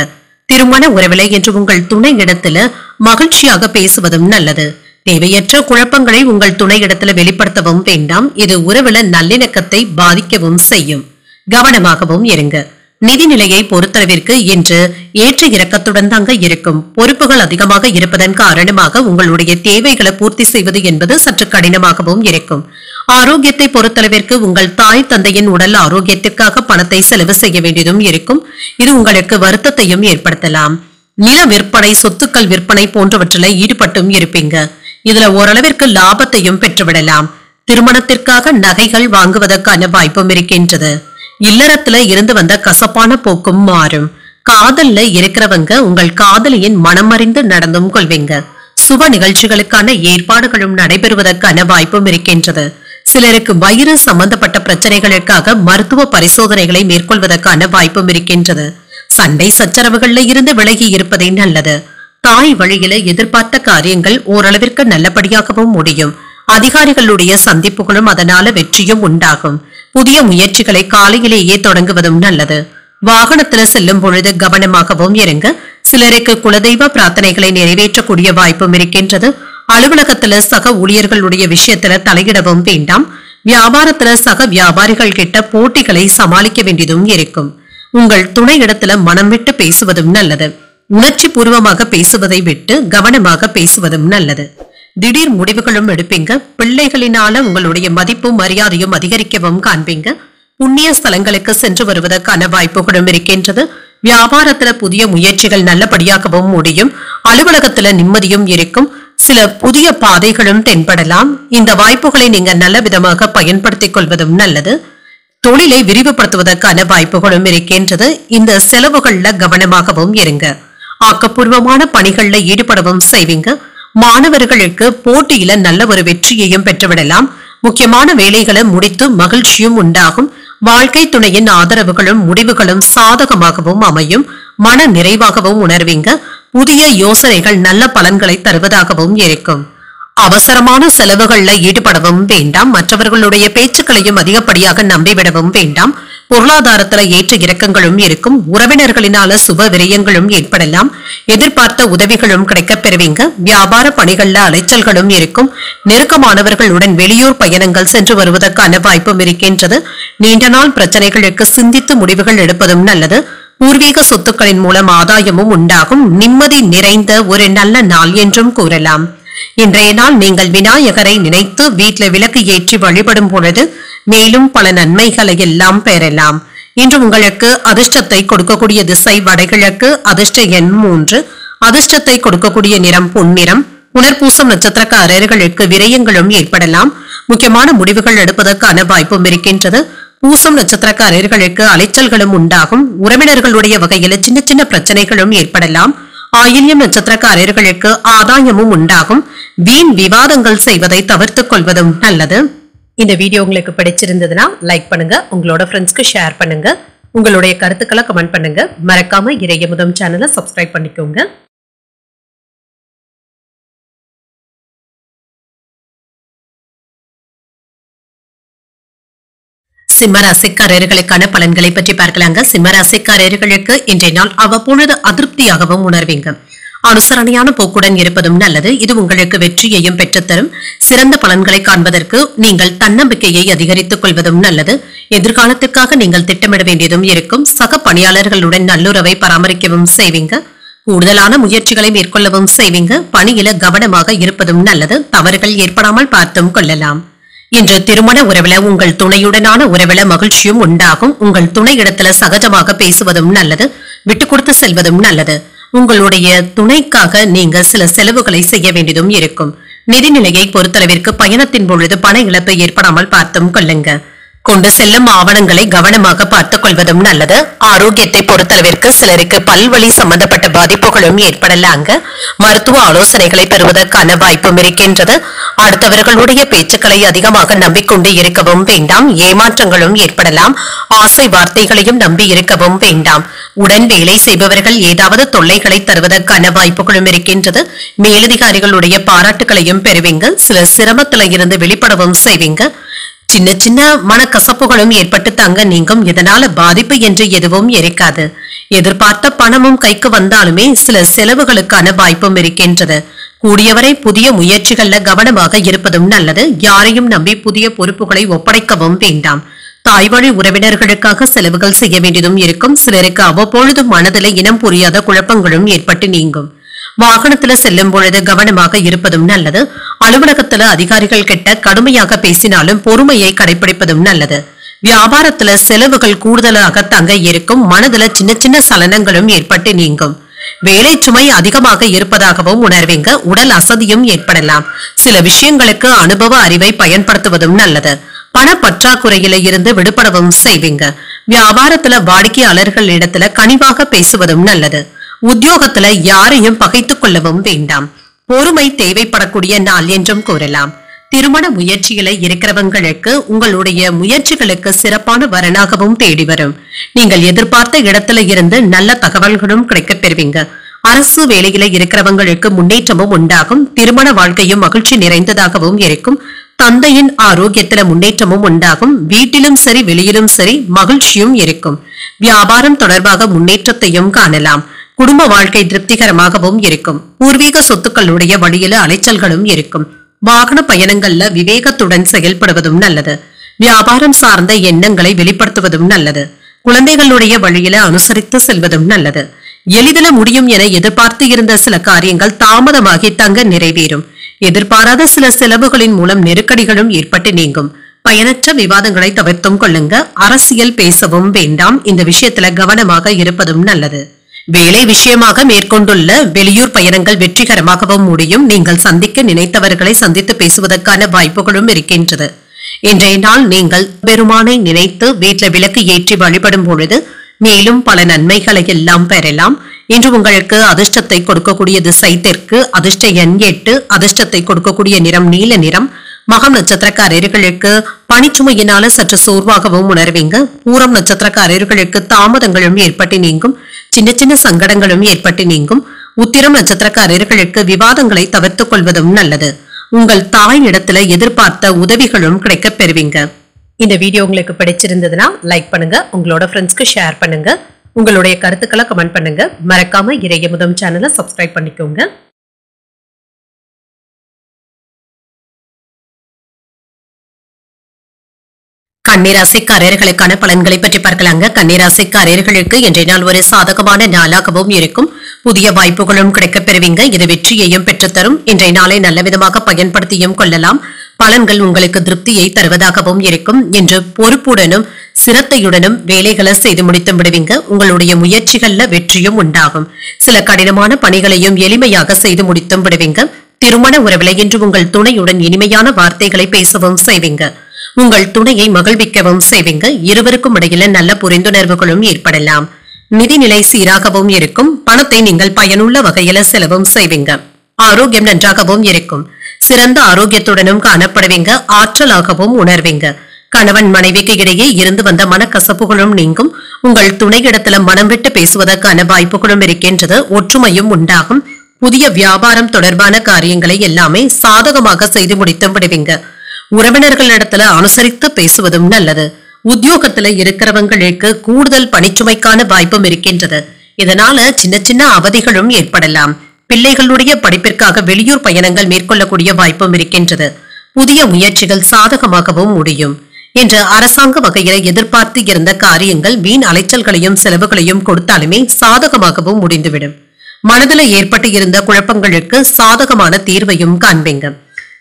திருமண உறவிலை என்று உங்கள் துணை இடத்துல மகிழ்ச்சியாக பேசுவதும் நல்லது. தேவையற்ற குழப்பங்களை உங்கள் துணை இடத்துல வெளிப்படுத்தவும் வேண்டாம். இது உறவுல நல்லிணக்கத்தை பாதிக்கவும் செய்யும். கவனமாகவும் இருங்க. நிதிநிலையை பொறுத்தளவிற்கு இன்று ஏற்ற இறக்கத்துடன் தாங்க இருக்கும். பொறுப்புகள் அதிகமாக இருப்பதன் காரணமாக உங்களுடைய தேவைகளை பூர்த்தி செய்வது என்பது சற்று கடினமாகவும் இருக்கும். ஆரோக்கியத்தை பொறுத்தளவிற்கு உங்கள் தாய் தந்தையின் உடல் ஆரோக்கியத்திற்காக பணத்தை செலவு செய்ய வேண்டியதும் இருக்கும். இது உங்களுக்கு வருத்தத்தையும் ஏற்படுத்தலாம். நில விற்பனை, சொத்துக்கள் விற்பனை போன்றவற்றில் ஈடுபட்டும் இருப்பீங்க. இதுல ஓரளவிற்கு லாபத்தையும் பெற்றுவிடலாம். திருமணத்திற்காக நகைகள் வாங்குவதற்கான வாய்ப்பும் இருக்கின்றது. இல்லறத்துல இருந்து வந்த கசப்பான போக்கும் மாறும். காதல்ல இருக்கிறவங்க உங்கள் காதலியின் மனமறிந்து நடந்தும் கொள்வீங்க. சுப நிகழ்ச்சிகளுக்கான ஏற்பாடுகளும் நடைபெறுவதற்கான வாய்ப்பும் இருக்கின்றது. சிலருக்கு வயிறு சம்பந்தப்பட்ட பிரச்சனைகளுக்காக மருத்துவ பரிசோதனைகளை மேற்கொள்வதற்கான வாய்ப்பும் இருக்கின்றது. சண்டை சச்சரவுகள்ல இருந்து விலகி இருப்பதே நல்லது. தாய் வழியில எதிர்பார்த்த காரியங்கள் ஓரளவிற்கு நல்லபடியாகவும் முடியும். அதிகாரிகளுடைய சந்திப்புகளும் அதனால வெற்றியும் உண்டாகும். புதிய முயற்சிகளை காலையிலேயே தொடங்குவதும் நல்லது. வாகனத்துல செல்லும் பொழுது கவனமாகவும் இருங்க. சிலருக்கு குலதெய்வ பிரார்த்தனைகளை நிறைவேற்றக்கூடிய வாய்ப்பும் இருக்கின்றது. அலுவலகத்துல சக ஊழியர்களுடைய விஷயத்துல தலையிடவும் வேண்டாம். வியாபாரத்துல சக வியாபாரிகள் கிட்ட போட்டிகளை சமாளிக்க வேண்டியதும் இருக்கும். உங்கள் துணை இடத்துல மனம் விட்டு பேசுவதும் நல்லது. உணர்ச்சி பூர்வமாக பேசுவதை விட்டு கவனமாக பேசுவதும் நல்லது. திடீர் முடிவுகளும் எடுப்பீங்க. பிள்ளைகளினால உங்களுடைய மதிப்பும் மரியாதையும் அதிகரிக்கவும் காண்பீங்க. புண்ணிய ஸ்தலங்களுக்கு சென்று வருவதற்கான வாய்ப்புகளும் இருக்கின்றது. வியாபாரத்துல புதிய முயற்சிகள் நல்லபடியாகவும் முடியும். அலுவலகத்துல நிம்மதியும் இருக்கும். சில புதிய பாதைகளும் தென்படலாம். இந்த வாய்ப்புகளை நீங்க நல்ல விதமாக பயன்படுத்திக் கொள்வதும் நல்லது. தொழிலை விரிவுபடுத்துவதற்கான வாய்ப்புகளும் இருக்கின்றது. இந்த செலவுகள்ல கவனமாகவும் இருங்க. ஆக்கப்பூர்வமான பணிகள்ல ஈடுபடவும் செய்வீங்க. மாணவர்களுக்கு போட்டியில நல்ல ஒரு வெற்றியையும் பெற்றுவிடலாம். முக்கியமான வேலைகளை முடித்து மகிழ்ச்சியும் உண்டாகும். வாழ்க்கை துணையின் ஆதரவுகளும் முடிவுகளும் சாதகமாகவும் அமையும். மன நிறைவாகவும் உணர்வீங்க. புதிய யோசனைகள் நல்ல பலன்களை தருவதாகவும் இருக்கும். அவசரமான செலவுகள்ல ஈடுபடவும் வேண்டாம். மற்றவர்களுடைய பேச்சுக்களையும் அதிகப்படியாக நம்பிவிடவும் வேண்டாம். பொருளாதாரத்துல ஏற்ற இறக்கங்களும் இருக்கும். உறவினர்களினால சுப விரயங்களும் ஏற்படலாம். எதிர்பார்த்த உதவிகளும் கிடைக்கப் பெறுவீங்க. வியாபார பணிகள்ல அலைச்சல்களும் இருக்கும். நெருக்கமானவர்களுடன் வெளியூர் பயணங்கள் சென்று வருவதற்கான வாய்ப்பும் இருக்கின்றது. நீண்ட நாள் பிரச்சனைகளுக்கு சிந்தித்து முடிவுகள் எடுப்பதும் நல்லது. பூர்வீக சொத்துக்களின் மூலம் ஆதாயமும் உண்டாகும். நிம்மதி நிறைந்த ஒரு நல்ல நாள் என்றும் கூறலாம். இன்றைய நாள் நீங்கள் விநாயகரை நினைத்து வீட்டில் விளக்கு ஏற்றி வழிபடும் பொழுது மேலும் பல நன்மைகளை எல்லாம் பெறலாம். இன்று உங்களுக்கு அதிர்ஷ்டத்தை கொடுக்கக்கூடிய திசை வடகிழக்கு. அதிர்ஷ்ட எண் 3. அதிர்ஷ்டத்தை கொடுக்கக்கூடிய நிறம் பொன்னிறம். புனர்பூசம் நட்சத்திரக்காரர்களுக்கு விரயங்களும் ஏற்படலாம். முக்கியமான முடிவுகள் எடுப்பதற்கான வாய்ப்பும் இருக்கின்றது. பூசம் நட்சத்திரக்காரர்களுக்கு அலைச்சல்களும் உண்டாகும். உறவினர்களுடைய வகையில் சின்ன சின்ன பிரச்சனைகளும் ஏற்படலாம். ஆயில்யம் நட்சத்திரக்காரர்களுக்கு ஆதாயமும் உண்டாகும். வீண் விவாதங்கள் செய்வதை தவிர்த்துக் கொள்வதும் நல்லது. இந்த வீடியோ உங்களுக்கு பிடிச்சிருந்ததுன்னா லைக் பண்ணுங்க. உங்களோட ஃப்ரெண்ட்ஸ்க்கு ஷேர் பண்ணுங்க. உங்களுடைய கருத்துக்களை கமெண்ட் பண்ணுங்க. மறக்காம இறையமுதம் சேனலை சப்ஸ்கிரைப் பண்ணிக்கோங்க. சிம்மராசிக்காரர்களுக்கான பலன்களை பற்றி பார்க்கலாங்க. சிம்மராசிக்காரர்களுக்கு இன்றைய நாள் அவ்வப்பொழுது அதிருப்தியாகவும் உணர்வீங்க. அனுசரணையான போக்குடன் இருப்பதும் நல்லது. இது உங்களுக்கு வெற்றியையும் பெற்றுத்தரும். சிறந்த பலன்களை காண்பதற்கு நீங்கள் தன்னம்பிக்கையை அதிகரித்துக் கொள்வதும் நல்லது. எதிர்காலத்திற்காக நீங்கள் திட்டமிட வேண்டியதும் இருக்கும். சக பணியாளர்களுடன் நல்லுறவை பராமரிக்கவும் செய்வீங்க. கூடுதலான முயற்சிகளை மேற்கொள்ளவும் செய்வீங்க. பணியில கவனமாக இருப்பதும் நல்லது. தவறுகள் ஏற்படாமல் பார்த்தும் கொள்ளலாம். இன்று திருமண உறவுல உங்கள் துணையுடனான உறவுல மகிழ்ச்சியும் உண்டாகும். உங்கள் துணை இடத்துல சகஜமாக பேசுவதும் நல்லது. விட்டு கொடுத்து செல்வதும் நல்லது. உங்களுடைய துணைக்காக நீங்க சில செலவுகளை செய்ய வேண்டியதும் இருக்கும். நிதிநிலையை பொறுத்தளவிற்கு பயணத்தின் பொழுது பண இழப்பு ஏற்படாமல் பார்த்தும் கொள்ளுங்க. கொண்டு செல்லும் ஆவணங்களை கவனமாக பார்த்துக் கொள்வதும் நல்லது. ஆரோக்கியத்தை பொறுத்தளவிற்கு சிலருக்கு பல்வழி சம்பந்தப்பட்ட பாதிப்புகளும் ஏற்படலாங்க. மருத்துவ ஆலோசனைகளை பெறுவதற்கான வாய்ப்பும் இருக்கின்றது. அடுத்தவர்களுடைய பேச்சுக்களை அதிகமாக நம்பிக்கொண்டு இருக்கவும் வேண்டாம். ஏமாற்றங்களும் ஏற்படலாம். ஆசை வார்த்தைகளையும் நம்பி இருக்கவும் வேண்டாம். உடன் வேலை செய்பவர்கள் ஏதாவது தொல்லைகளை தருவதற்கான வாய்ப்புகளும் இருக்கின்றது. மேலதிகாரிகளுடைய பாராட்டுகளையும் பெறுவீங்க. சில சிரமத்தில இருந்து வெளிப்படவும் செய்வீங்க. சின்ன சின்ன மனக்கசப்புகளும் ஏற்பட்டு தாங்க நீங்கும். இதனால பாதிப்பு என்று எதுவும் இருக்காது. எதிர்பார்த்த பணமும் கைக்கு வந்தாலுமே சில செலவுகளுக்கான வாய்ப்பும் இருக்கின்றது. கூடியவரை புதிய முயற்சிகள்ல கவனமாக இருப்பதும் நல்லது. யாரையும் நம்பி புதிய பொறுப்புகளை ஒப்படைக்கவும் வேண்டாம். தாய்வழி உறவினர்களுக்காக செலவுகள் செய்ய வேண்டியதும் இருக்கும். சிலருக்கு அவ்வப்பொழுது மனதில் இனம் புரியாத குழப்பங்களும் ஏற்பட்டு நீங்கும். வாகனத்துல செல்லும் பொழுது கவனமாக இருப்பதும் நல்லது. அலுவலகத்துல அதிகாரிகள் கிட்ட கடுமையாக பேசினாலும் பொறுமையை கடைபிடிப்பதும் நல்லது. வியாபாரத்துல செலவுகள் கூடுதலாக தங்க இருக்கும். மனதுல சின்ன சின்ன சலனங்களும் ஏற்பட்டு நீங்கும். வேலை சுமை அதிகமாக இருப்பதாகவும் உணர்வீங்க. உடல் அசதியும் ஏற்படலாம். சில விஷயங்களுக்கு அனுபவ அறிவை பயன்படுத்துவதும் நல்லது. பண பற்றாக்குறையில இருந்து விடுபடவும் செய்வீங்க. வியாபாரத்துல வாடிக்கையாளர்கள் இடத்துல கனிவாக பேசுவதும் நல்லது. உத்தியோகத்துல யாரையும் பகைத்துக் கொள்ளவும் வேண்டாம். பொறுமை தேவைப்படக்கூடிய நாள் என்றும் கூறலாம். திருமண முயற்சியில இருக்கிறவங்களுக்கு உங்களுடைய முயற்சிகளுக்கு சிறப்பான வரனாகவும் தேடி வரும். நீங்கள் எதிர்பார்த்த இடத்துல இருந்து நல்ல தகவல்களும் கிடைக்கப் பெறுவீங்க. அரசு வேலையில இருக்கிறவங்களுக்கு முன்னேற்றமும் உண்டாகும். திருமண வாழ்க்கையும் மகிழ்ச்சி நிறைந்ததாகவும் இருக்கும். தந்தையின் ஆரோக்கியத்துல முன்னேற்றமும் உண்டாகும். வீட்டிலும் சரி வெளியிலும் சரி மகிழ்ச்சியும் இருக்கும். வியாபாரம் தொடர்பாக முன்னேற்றத்தையும் காணலாம். குடும்ப வாழ்க்கை திருப்திகரமாகவும் இருக்கும். பூர்வீக சொத்துக்களுடைய வழியில அலைச்சல்களும் இருக்கும். வாகன பயணங்கள்ல விவேகத்துடன் செயல்படுவதும் நல்லது. வியாபாரம் சார்ந்த எண்ணங்களை வெளிப்படுத்துவதும் நல்லது. குழந்தைகளுடைய வழியில அனுசரித்து செல்வதும் நல்லது. எளிதில முடியும் என எதிர்பார்த்து இருந்த சில காரியங்கள் தாமதமாகி தங்க நிறைவேறும். எதிர்பாராத சில செலவுகளின் மூலம் நெருக்கடிகளும் ஏற்பட்டு நீங்கும். பயனற்ற விவாதங்களை தவிர்த்தும் கொள்ளுங்க. அரசியல் பேசவும் வேண்டாம். இந்த விஷயத்துல கவனமாக இருப்பதும் நல்லது. வேலை விஷயமாக மேற்கொண்டுள்ள வெளியூர் பயணங்கள் வெற்றிகரமாகவும் முடியும். நீங்கள் சந்திக்க நினைத்தவர்களை சந்தித்து பேசுவதற்கான வாய்ப்புகளும் இருக்கின்றது. இன்றைய நாள் நீங்கள் பெருமானை நினைத்து வீட்டில் விளக்கு ஏற்றி வழிபடும் பொழுது மேலும் பல நன்மைகளை எல்லாம் பெறலாம். இன்று உங்களுக்கு அதிர்ஷ்டத்தை கொடுக்கக்கூடிய திசை தெற்கு. அதிர்ஷ்ட எண் 8. அதிர்ஷ்டத்தை கொடுக்கக்கூடிய நிறம் நீல நிறம். மகம் நட்சத்திரக்காரர்களுக்கு பணிச்சுமையினால சற்று சோர்வாகவும் உணர்வீங்க. பூரம் நட்சத்திரக்காரர்களுக்கு தாமதங்களும் ஏற்பட்டு நீங்கும். சின்ன சின்ன சங்கடங்களும் ஏற்பட்டு நீங்கும். உத்திரம் நட்சத்திரக்காரர்களுக்கு விவாதங்களை தவிர்த்துக் கொள்வதும் நல்லது. உங்கள் தாய் இடத்துல எதிர்பார்த்த உதவிகளும் கிடைக்கப் பெறுவீங்க. இந்த வீடியோ உங்களுக்கு பிடிச்சிருந்ததுன்னா லைக் பண்ணுங்க. உங்களோட ஃப்ரெண்ட்ஸ்க்கு ஷேர் பண்ணுங்க. உங்களுடைய கருத்துக்களை கமெண்ட் பண்ணுங்க. மறக்காம இறையமுதம் சேனலை சப்ஸ்கிரைப் பண்ணிக்கோங்க. கன்னிராசிக்காரர்களுக்கான பலன்களை பற்றி பார்க்கலாங்க. கன்னிராசிக்காரர்களுக்கு இன்றைய நாள் ஒரு சாதகமான நாளாகவும் இருக்கும். புதிய வாய்ப்புகளும் கிடைக்கப் பெறுவீங்க. இது வெற்றியையும் பெற்றுத்தரும். இன்றைய நாளை நல்ல விதமாக பயன்படுத்தியும் கொள்ளலாம். பலன்கள் உங்களுக்கு திருப்தியை தருவதாகவும் இருக்கும். என்று பொறுப்புடனும் சிரத்தையுடனும் வேலைகளை செய்து முடித்து விடுவீங்க. உங்களுடைய முயற்சிகள்ல வெற்றியும் உண்டாகும். சில கடினமான பணிகளையும் எளிமையாக செய்து முடித்தும் விடுவீங்க. திருமண உறவில இன்று உங்கள் துணையுடன் இனிமையான வார்த்தைகளை பேசவும் செய்வீங்க. உங்கள் துணையை மகிழ்விக்கவும் செய்வீங்க. இருவருக்கும் இடையில நல்ல புரிந்துணர்வுகளும் ஏற்படலாம். நிதிநிலை சீராகவும் இருக்கும். பணத்தை நீங்கள் பயனுள்ள வகையில செலவும் செய்வீங்க. ஆரோக்கியம் நன்றாகவும் இருக்கும். சிறந்த ஆரோக்கியத்துடனும் காணப்படுவீங்க. ஆற்றலாகவும் உணர்வீங்க. கணவன் மனைவிக்கு இடையே இருந்து வந்த மனக்கசப்புகளும் நீங்கும். உங்கள் துணையிடத்துல மனம் விட்டு பேசுவதற்கான வாய்ப்புகளும் இருக்கின்றது. ஒற்றுமையும் உண்டாகும். புதிய வியாபாரம் தொடர்பான காரியங்களை எல்லாமே சாதகமாக செய்து முடித்து விடுவீங்க. உறவினர்களிடத்துல அனுசரித்து பேசுவதும் நல்லது. உத்தியோகத்துல இருக்கிறவங்களுக்கு கூடுதல் பணிச்சுமைக்கான வாய்ப்பும் இருக்கின்றது. இதனால சின்ன சின்ன அவதிகளும் ஏற்படலாம். பிள்ளைகளுடைய படிப்பிற்காக வெளியூர் பயணங்கள் மேற்கொள்ளக்கூடிய வாய்ப்பும் இருக்கின்றது. புதிய முயற்சிகள் சாதகமாகவும் முடியும். என்று அரசாங்க வகையில எதிர்பார்த்து இருந்த காரியங்கள் வீண் அலைச்சல்களையும் செலவுகளையும் கொடுத்தாலுமே சாதகமாகவும் முடிந்துவிடும். மனதில் ஏற்பட்டு இருந்த குழப்பங்களுக்கு சாதகமான தீர்வையும் காண்பீங்க.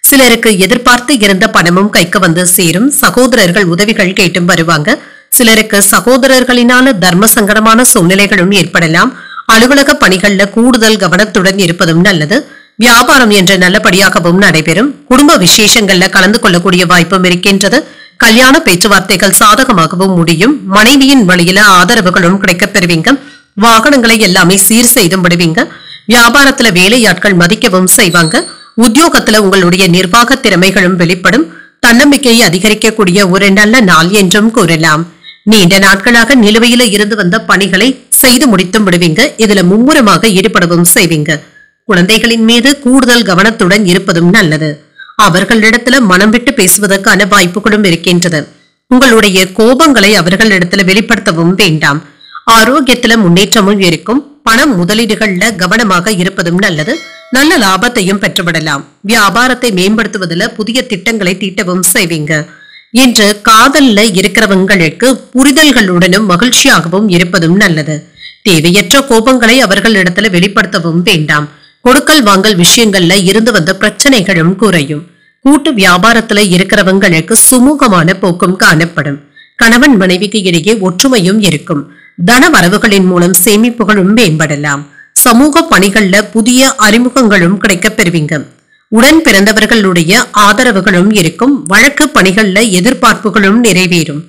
சிலருக்கு எதிர்பார்த்து இருந்த பணமும் கைக்கு வந்து சேரும். சகோதரர்கள் உதவிகள் கேட்டும் வருவாங்க. சிலருக்கு சகோதரர்களினால தர்ம சங்கடமான சூழ்நிலைகளும் ஏற்படலாம். அலுவலக பணிகள்ல கூடுதல் கவனத்துடன் இருப்பதும் நல்லது. வியாபாரம் என்ற நல்லபடியாகவும் நடைபெறும். குடும்ப விசேஷங்கள்ல கலந்து கொள்ளக்கூடிய வாய்ப்பும் இருக்கின்றது. கல்யாண பேச்சுவார்த்தைகள் சாதகமாகவும் முடியும். மனைவியின் வழியில ஆதரவுகளும் கிடைக்கப் பெறுவீங்க. வாகனங்களை எல்லாமே சீர் செய்தும் விடுவீங்க. வியாபாரத்துல வேலையாட்கள் மதிக்கவும் செய்வாங்க. உத்தியோகத்துல உங்களுடைய நிர்வாக திறமைகளும் வெளிப்படும். தன்னம்பிக்கையை அதிகரிக்கக்கூடிய ஒரு நல்ல நாள் என்றும் கூறலாம். நீண்ட நாட்களாக நிலுவையில இருந்து வந்த பணிகளை செய்து முடித்தும் விடுவீங்க. இதுல மும்முரமாக ஈடுபடவும் செய்வீங்க. குழந்தைகளின் மீது கூடுதல் கவனத்துடன் இருப்பதும் நல்லது. அவர்களிடத்துல மனம் விட்டு பேசுவதற்கான வாய்ப்புகளும் இருக்கின்றது. உங்களுடைய கோபங்களை அவர்களிடத்துல வெளிப்படுத்தவும் வேண்டாம். ஆரோக்கியத்துல முன்னேற்றமும் இருக்கும். பணம் முதலீடுகள்ல கவனமாக இருப்பதும் நல்லது. நல்ல லாபத்தையும் பெற்றுவிடலாம். வியாபாரத்தை மேம்படுத்துவதில் புதிய திட்டங்களை தீட்டவும் செய்வீங்க. இன்று காதல்ல இருக்கிறவங்களுக்கு புரிதல்களுடனும் மகிழ்ச்சியாகவும் இருப்பதும் நல்லது. தேவையற்ற கோபங்களை அவர்களிடத்துல வெளிப்படுத்தவும் வேண்டாம். கொடுக்கல் வாங்கல் விஷயங்கள்ல இருந்து வந்த பிரச்சனைகளும் குறையும். கூட்டு வியாபாரத்துல இருக்கிறவங்களுக்கு சுமூகமான போக்கும் காணப்படும். கணவன் மனைவிக்கு இடையே ஒற்றுமையும் இருக்கும். தன வரவுகளின் மூலம் சேமிப்புகளும் மேம்படலாம். சமூக பணிகள்ல புதிய அறிமுகங்களும் கிடைக்கப் பெறுவீங்க. உடன் பிறந்தவர்களுடைய ஆதரவுகளும் இருக்கும். வழக்கு பணிகள்ல எதிர்பார்ப்புகளும் நிறைவேறும்.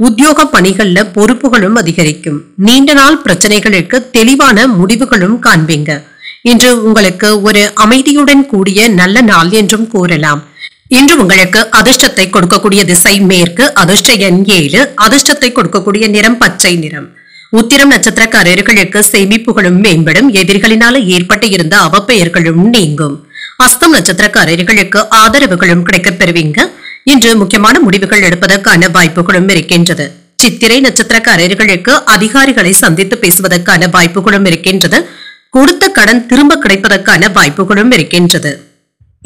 உத்தியோக பணிகள்ல பொறுப்புகளும் அதிகரிக்கும். நீண்ட நாள் பிரச்சனைகளுக்கு தெளிவான முடிவுகளும் காண்பீங்க. இன்று உங்களுக்கு ஒரு அமைதியுடன் கூடிய நல்ல நாள் என்றும் கூறலாம். இன்று உங்களுக்கு அதிர்ஷ்டத்தை கொடுக்கக்கூடிய திசை மேற்கு, அதிர்ஷ்ட எண் 7, அதிர்ஷ்டத்தை கொடுக்கக்கூடிய நிறம் பச்சை நிறம். உத்திரம் நட்சத்திரக்காரர்களுக்கு சேமிப்புகளும் மேம்படும். எதிரிகளினால ஏற்பட்டு இருந்த அவப்பெயர்களும் நீங்கும். அஸ்தம் நட்சத்திரக்காரர்களுக்கு ஆதரவுகளும் கிடைக்கப் பெறுவீங்க. இன்று முக்கியமான முடிவுகள் எடுப்பதற்கான வாய்ப்புகளும் இருக்கின்றது. சித்திரை நட்சத்திரக்காரர்களுக்கு அதிகாரிகளை சந்தித்து பேசுவதற்கான வாய்ப்புகளும் இருக்கின்றது. கொடுத்த கடன் திரும்ப கிடைப்பதற்கான வாய்ப்புகளும் இருக்கின்றது.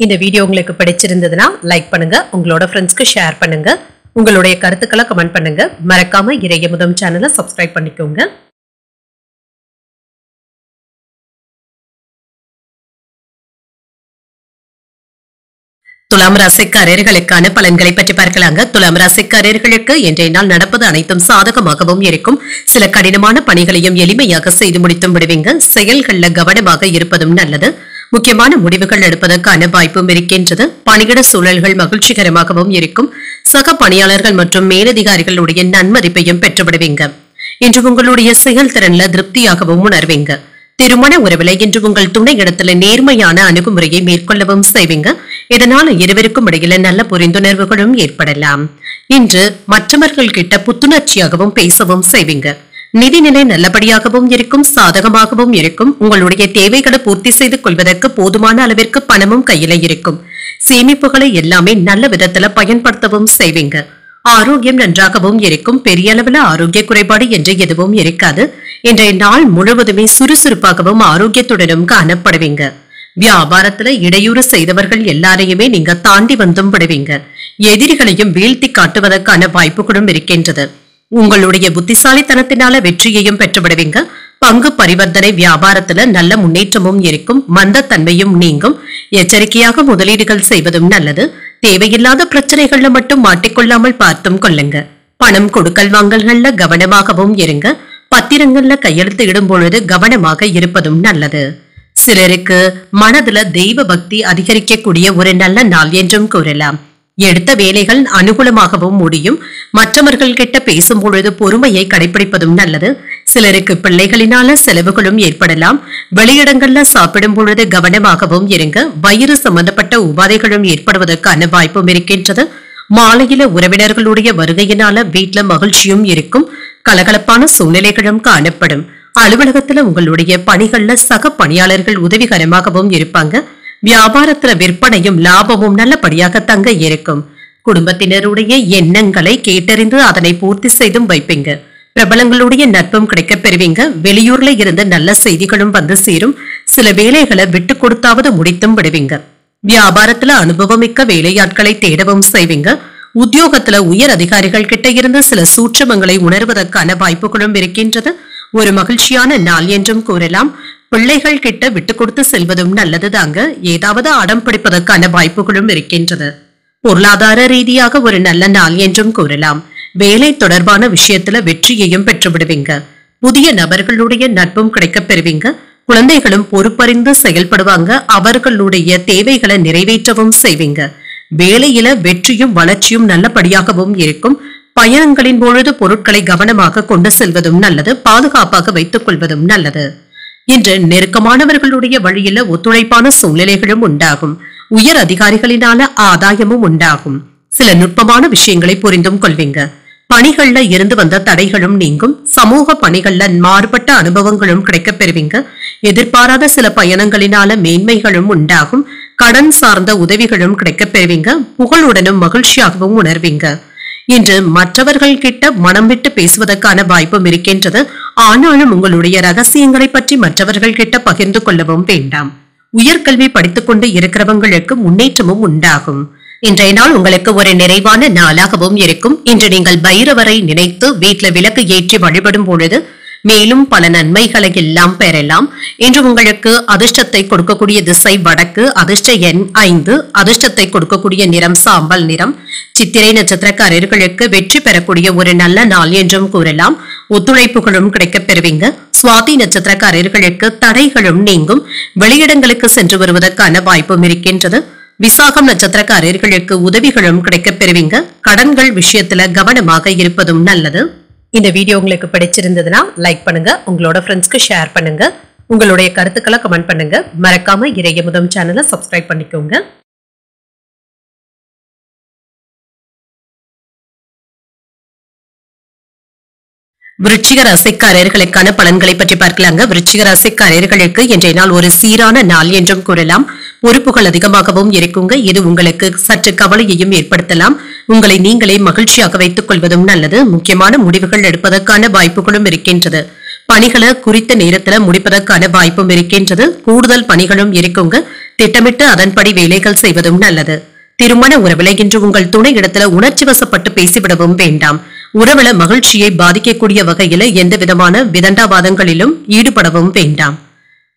இந்த வீடியோ உங்களுக்கு பிடிச்சிருந்ததுன்னா லைக் பண்ணுங்க, உங்களோட ஃப்ரெண்ட்ஸ்க்கு ஷேர் பண்ணுங்க, உங்களுடைய கருத்துக்களை கமெண்ட் பண்ணுங்க. மறக்காம இறையமுதம் சேனலை சப்ஸ்கிரைப் பண்ணிக்கோங்க. துலாம் ராசிக்காரர்களுக்கான பலன்களை பற்றி பார்க்கலாங்க. துலாம் ராசிக்காரர்களுக்கு இன்றைய நாள் நடப்பது அனைத்தும் சாதகமாகவும் இருக்கும். சில கடினமான பணிகளையும் எளிமையாக செய்து முடித்தும் விடுவீங்க. செயல்கள்ல கவனமாக இருப்பதும் நல்லது. முக்கியமான முடிவுகள் எடுப்பதற்கான வாய்ப்பும் இருக்கின்றது. பணியிட சூழல்கள் மகிழ்ச்சிகரமாகவும் இருக்கும். சக பணியாளர்கள் மற்றும் மேலதிகாரிகளுடைய நன்மதிப்பையும் பெற்றுவிடுவீங்க. இன்று உங்களுடைய செயல்திறன்ல திருப்தியாகவும் உணர்வீங்க. திருமண உறவில இன்று உங்கள் துணை இடத்துல நேர்மையான அணுகுமுறையை மேற்கொள்ளவும் செய்வீங்க. இதனால இருவருக்கும் இடையில நல்ல புரிந்துணர்வுகளும் ஏற்படலாம். இன்று மற்றவர்கள் கிட்ட புத்துணர்ச்சியாகவும் பேசவும் செய்வீங்க. நிதிநிலை நல்லபடியாகவும் இருக்கும், சாதகமாகவும் இருக்கும். உங்களுடைய தேவைகளை பூர்த்தி செய்து கொள்வதற்கு போதுமான அளவிற்கு பணமும் கையில இருக்கும். சேமிப்புகளை எல்லாமே நல்ல விதத்துல பயன்படுத்தவும் செய்வீங்க. ஆரோக்கியம் நன்றாகவும் இருக்கும். பெரிய அளவுல ஆரோக்கிய குறைபாடு என்று எதுவும் இருக்காது. இன்றைய நாள் முழுவதுமே சுறுசுறுப்பாகவும் ஆரோக்கியத்துடனும் காணப்படுவீங்க. வியாபாரத்துல இடையூறு செய்தவர்கள் எல்லாரையுமே நீங்க தாண்டி வந்தும் விடுவீங்க. எதிரிகளையும் வீழ்த்தி காட்டுவதற்கான வாய்ப்புகளும் இருக்கின்றது. உங்களுடைய புத்திசாலித்தனத்தினால வெற்றியையும் பெற்றுவிடுவீங்க. பங்கு பரிவர்த்தனை வியாபாரத்துல நல்ல முன்னேற்றமும் இருக்கும். மந்தத்தன்மையும் நீங்கும். எச்சரிக்கையாக முதலீடுகள் செய்வதும் நல்லது. தேவையில்லாத பிரச்சனைகள்ல மட்டும் மாட்டிக்கொள்ளாமல் பார்த்தும் கொள்ளுங்க. பணம் கொடுக்கல் வாங்கல்கள்ல கவனமாகவும் இருங்க. பத்திரங்கள்ல கையெழுத்து இடும் பொழுது கவனமாக இருப்பதும் நல்லது. சிலருக்கு மனதுல தெய்வ பக்தி அதிகரிக்கக்கூடிய ஒரு நல்ல நாள் என்றும் கூறலாம். எடுத்த வேலைகள் அனுகூலமாகவும் முடியும். மற்றவர்கள் கிட்ட பேசும் பொழுது பொறுமையை கடைபிடிப்பதும் நல்லது. சிலருக்கு பிள்ளைகளினால செலவுகளும் ஏற்படலாம். வெளியிடங்கள்ல சாப்பிடும் பொழுது கவனமாகவும் இருங்க. வயிறு சம்பந்தப்பட்ட உபாதைகளும் ஏற்படுவதற்கான வாய்ப்பும் இருக்கின்றது. மாலையில உறவினர்களுடைய வருகையினால வீட்டுல மகிழ்ச்சியும் இருக்கும். கலகலப்பான சூழ்நிலைகளும் காணப்படும். அலுவலகத்துல உங்களுடைய பணிகள்ல சக பணியாளர்கள் உதவிகரமாகவும் இருப்பாங்க. வியாபாரத்துல விற்பனையும் லாபமும் நல்லபடியாக தங்க இருக்கும். குடும்பத்தினருடைய எண்ணங்களை கேட்டறிந்து அதனை பூர்த்தி செய்தும் வைப்பீங்க. பிரபலங்களுடைய நட்பும் கிடைக்கப் பெறுவீங்க. வெளியூர்ல இருந்து நல்ல செய்திகளும் வந்து சேரும். சில வேலைகளை விட்டு கொடுத்தாவது முடித்தும் விடுவீங்க. வியாபாரத்துல அனுபவமிக்க வேலையாட்களை தேடவும் செய்வீங்க. உத்தியோகத்துல உயர் அதிகாரிகள் கிட்ட இருந்து சில சூட்சமங்களை உணர்வதற்கான வாய்ப்புகளும் இருக்கின்றது. ஒரு மகிழ்ச்சியான நாள் என்றும் கூறலாம். பிள்ளைகள் கிட்ட விட்டு கொடுத்து செல்வதும் நல்லதுதாங்க. ஏதாவது அடம் பிடிப்பதற்கான வாய்ப்புகளும் இருக்கின்றது. பொருளாதார ரீதியாக ஒரு நல்ல நாள் என்றும் கூறலாம். வேலை தொடர்பான விஷயத்துல வெற்றியையும் பெற்றுவிடுவீங்க. புதிய நபர்களுடைய நட்பும் கிடைக்கப் பெறுவீங்க. குழந்தைகளும் பொறுப்பறிந்து செயல்படுவாங்க. அவர்களுடைய தேவைகளை நிறைவேற்றவும் செய்வீங்க. வேலையில வெற்றியும் வளர்ச்சியும் நல்லபடியாகவும் இருக்கும். பயணங்களின் பொழுது பொருட்களை கவனமாக கொண்டு செல்வதும் நல்லது. பாதுகாப்பாக வைத்துக் கொள்வதும் நல்லது. இன்று நெருக்கமானவர்களுடைய வழியில ஒத்துழைப்பான சூழ்நிலைகளும் உண்டாகும். உயர் அதிகாரிகளினால ஆதாயமும் உண்டாகும். சில நுட்பமான விஷயங்களை புரிந்தும் கொள்வீங்க. பணிகள்ல இருந்து வந்த தடைகளும் நீங்கும். சமூக பணிகள்ல மாறுபட்ட அனுபவங்களும் கிடைக்கப் பெறுவீங்க. எதிர்பாராத சில பயணங்களினால மேன்மைகளும் உண்டாகும். கடன் சார்ந்த உதவிகளும் கிடைக்கப் பெறுவீங்க. புகழுடனும் மகிழ்ச்சியாகவும் உணர்வீங்க. இன்று மற்றவர்கள் கிட்ட மனம் விட்டு பேசுவதற்கான வாய்ப்பும் இருக்கின்றது. ஆனாலும் உங்களுடைய ரகசியங்களை பற்றி மற்றவர்கள் கிட்ட பகிர்ந்து கொள்ளவும் வேண்டாம். உயர்கல்வி படித்துக் கொண்டு இருக்கிறவங்களுக்கு முன்னேற்றமும் உண்டாகும். இன்றைய நாள் உங்களுக்கு ஒரு நிறைவான நாளாகவும் இருக்கும். இன்று நீங்கள் பைரவரை நினைத்து வீட்டுல விளக்கு ஏற்றி வழிபடும் பொழுது மேலும் பல நன்மைகளை எல்லாம் பெறலாம். இன்று உங்களுக்கு அதிர்ஷ்டத்தை கொடுக்கக்கூடிய திசை வடக்கு, அதிர்ஷ்ட எண் 5, அதிர்ஷ்டத்தை கொடுக்கக்கூடிய நிறம் சாம்பல் நிறம். சித்திரை நட்சத்திரக்காரர்களுக்கு வெற்றி பெறக்கூடிய ஒரு நல்ல நாள் என்றும் கூறலாம். ஒத்துழைப்புகளும் கிடைக்கப் பெறுவீங்க. சுவாதி நட்சத்திரக்காரர்களுக்கு தடைகளும் நீங்கும். வெளியிடங்களுக்கு சென்று வருவதற்கான வாய்ப்பும் இருக்கின்றது. விசாகம் நட்சத்திரக்காரர்களுக்கு உதவிகளும் கிடைக்கப் பெறுவீங்க. கடன்கள் விஷயத்துல கவனமாக இருப்பதும் நல்லது. இந்த வீடியோ உங்களுக்கு பிடிச்சிருந்ததுன்னா லைக் பண்ணுங்க, உங்களோட ஃப்ரெண்ட்ஸ்க்கு ஷேர் பண்ணுங்க, உங்களுடைய கருத்துக்களை கமெண்ட் பண்ணுங்க. மறக்காம இறையமுதம் சேனலை சப்ஸ்கிரைப் பண்ணிக்கோங்க. விருச்சிக ராசிக்காரர்களுக்கான பலன்களை பற்றி பார்க்கலாங்க. விருச்சிக ராசிக்காரர்களுக்கு இன்றைய நாள் ஒரு சீரான நாள் என்றும் கூறலாம். பொறுப்புகள் அதிகமாகவும் இருக்குங்க. இது உங்களுக்கு சற்று கவலையையும் ஏற்படுத்தலாம். உங்களை நீங்களே மகிழ்ச்சியாக வைத்துக் கொள்வதும் நல்லது. முக்கியமான முடிவுகள் எடுப்பதற்கான வாய்ப்புகளும் இருக்கின்றது. பணிகளை குறித்த நேரத்துல முடிப்பதற்கான வாய்ப்பும் இருக்கின்றது. கூடுதல் பணிகளும் இருக்குங்க. திட்டமிட்டு அதன்படி வேலைகள் செய்வதும் நல்லது. திருமண உறவுல இன்று உங்கள் துணை இடத்துல உணர்ச்சி வசப்பட்டு பேசிவிடவும் வேண்டாம். உறவுல மகிழ்ச்சியை பாதிக்கக்கூடிய வகையில எந்த விதமான விதண்டாவாதங்களிலும் ஈடுபடவும் வேண்டாம்.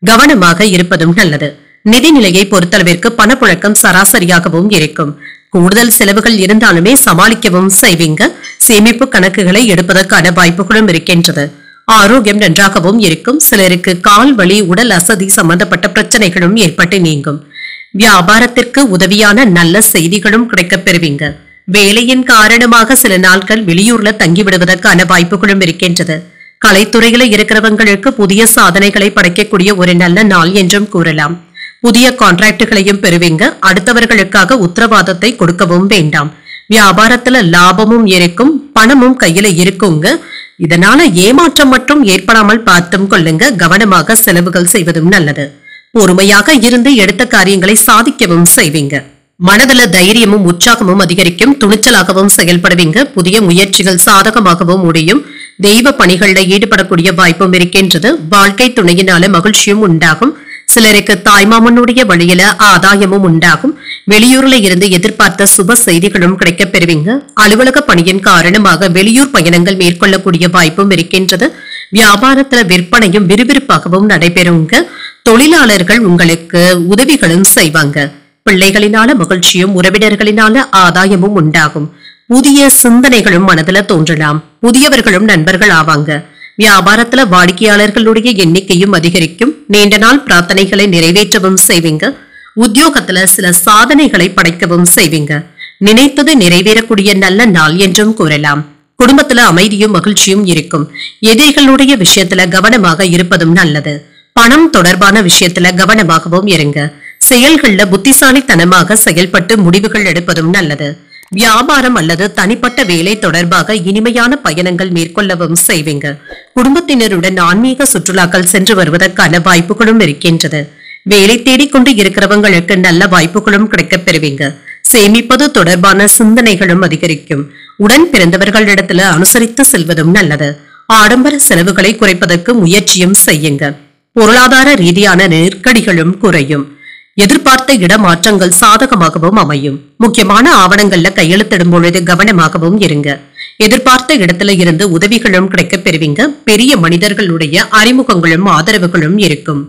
கவனமாக இருப்பதும் நல்லது. நிதிநிலையை பொறுத்தளவிற்கு பணப்புழக்கம் சராசரியாகவும் இருக்கும். கூடுதல் செலவுகள் இருந்தாலுமே சமாளிக்கவும் செய்வீங்க. சேமிப்பு கணக்குகளை எடுப்பதற்கான வாய்ப்புகளும் இருக்கின்றது. ஆரோக்கியம் நன்றாகவும் இருக்கும். சிலருக்கு கால் வலி, உடல் அசதி சம்பந்தப்பட்ட பிரச்சனைகளும் ஏற்பட்டு நீங்கும். வியாபாரத்திற்கு உதவியான நல்ல செய்திகளும் கிடைக்கப் பெறுவீங்க. வேலையின் காரணமாக சில நாட்கள் வெளியூர்ல தங்கிவிடுவதற்கான வாய்ப்புகளும் இருக்கின்றது. கலைத்துறையில இருக்கிறவங்களுக்கு புதிய சாதனைகளை படைக்கக்கூடிய ஒரு நல்ல நாள் என்றும் கூறலாம். புதிய கான்ட்ராக்டுகளையும் பெறுவீங்க. அடுத்தவர்களுக்காக உத்தரவாதத்தை கொடுக்கவும் வேண்டாம். வியாபாரத்துல லாபமும் இருக்கும், பணமும் கையில இருக்குங்க. இதனால ஏமாற்றம் மட்டும் ஏற்படாமல் பார்த்தும் கொள்ளுங்க. கவனமாக செலவுகள் செய்வதும் நல்லது. பொறுமையாக இருந்து எடுத்த காரியங்களை சாதிக்கவும் செய்வீங்க. மனதுல தைரியமும் உற்சாகமும் அதிகரிக்கும். துணிச்சலாகவும் செயல்படுவீங்க. புதிய முயற்சிகள் சாதகமாகவும் முடியும். தெய்வ பணிகள்ல ஈடுபடக்கூடிய வாய்ப்பும் இருக்கின்றது. வாழ்க்கை துணையினால மகிழ்ச்சியும் உண்டாகும். சிலருக்கு தாய்மாமனுடைய வழியில ஆதாயமும் உண்டாகும். வெளியூர்ல இருந்து எதிர்பார்த்த சுப செய்திகளும் கிடைக்கப் பெறுவீங்க. அலுவலக பணியின் காரணமாக வெளியூர் பயணங்கள் மேற்கொள்ளக்கூடிய வாய்ப்பும் இருக்கின்றது. வியாபாரத்துல விற்பனையும் விறுவிறுப்பாகவும் நடைபெறுங்க. தொழிலாளர்கள் உங்களுக்கு உதவிகளும் செய்வாங்க. பிள்ளைகளினால மகிழ்ச்சியும் உறவினர்களினால ஆதாயமும் உண்டாகும். புதிய சிந்தனைகளும் மனதுல தோன்றலாம். புதியவர்களும் நண்பர்கள் ஆவாங்க. வியாபாரத்துல வாடிக்கையாளர்களுடைய எண்ணிக்கையும் அதிகரிக்கும். நீண்ட நாள் பிரார்த்தனைகளை நிறைவேற்றவும் செய்வீங்க. உத்தியோகத்துல சில சாதனைகளை படைக்கவும் செய்வீங்க. நினைத்தது நிறைவேறக்கூடிய நல்ல நாள் என்றும் கூறலாம். குடும்பத்துல அமைதியும் மகிழ்ச்சியும் இருக்கும். எதிரிகளுடைய விஷயத்துல கவனமாக இருப்பதும் நல்லது. பணம் தொடர்பான விஷயத்துல கவனமாகவும் இருங்க. செயல்கள்ல புத்திசாலித்தனமாக செயல்பட்டு முடிவுகள் எடுப்பதும் நல்லது. வியாபாரம் அல்லது தனிப்பட்ட வேலை தொடர்பாக இனிமையான பயணங்கள் மேற்கொள்ளவும் செய்வீங்க. குடும்பத்தினருடன் ஆன்மீக சுற்றுலாக்கள் சென்று வருவதற்கான வாய்ப்புகளும் இருக்கின்றது. வேலை தேடிக்கொண்டு இருக்கிறவங்களுக்கு நல்ல வாய்ப்புகளும் கிடைக்கப் பெறுவீங்க. சேமிப்பது தொடர்பான சிந்தனைகளும் அதிகரிக்கும். உடன் பிறந்தவர்களிடத்துல அனுசரித்து செல்வதும் நல்லது. ஆடம்பர செலவுகளை குறைப்பதற்கு முயற்சியும் செய்யுங்க. பொருளாதார ரீதியான நெருக்கடிகளும் குறையும். எதிர்பார்த்த இடமாற்றங்கள் சாதகமாகவும் அமையும். முக்கியமான ஆவணங்கள்ல கையெழுத்திடும் பொழுது கவனமாகவும் இருங்க. எதிர்பார்த்த இடத்துல இருந்து உதவிகளும் கிடைக்கப் பெறுவீங்க. பெரிய மனிதர்களுடைய அறிமுகங்களும் ஆதரவுகளும் இருக்கும்.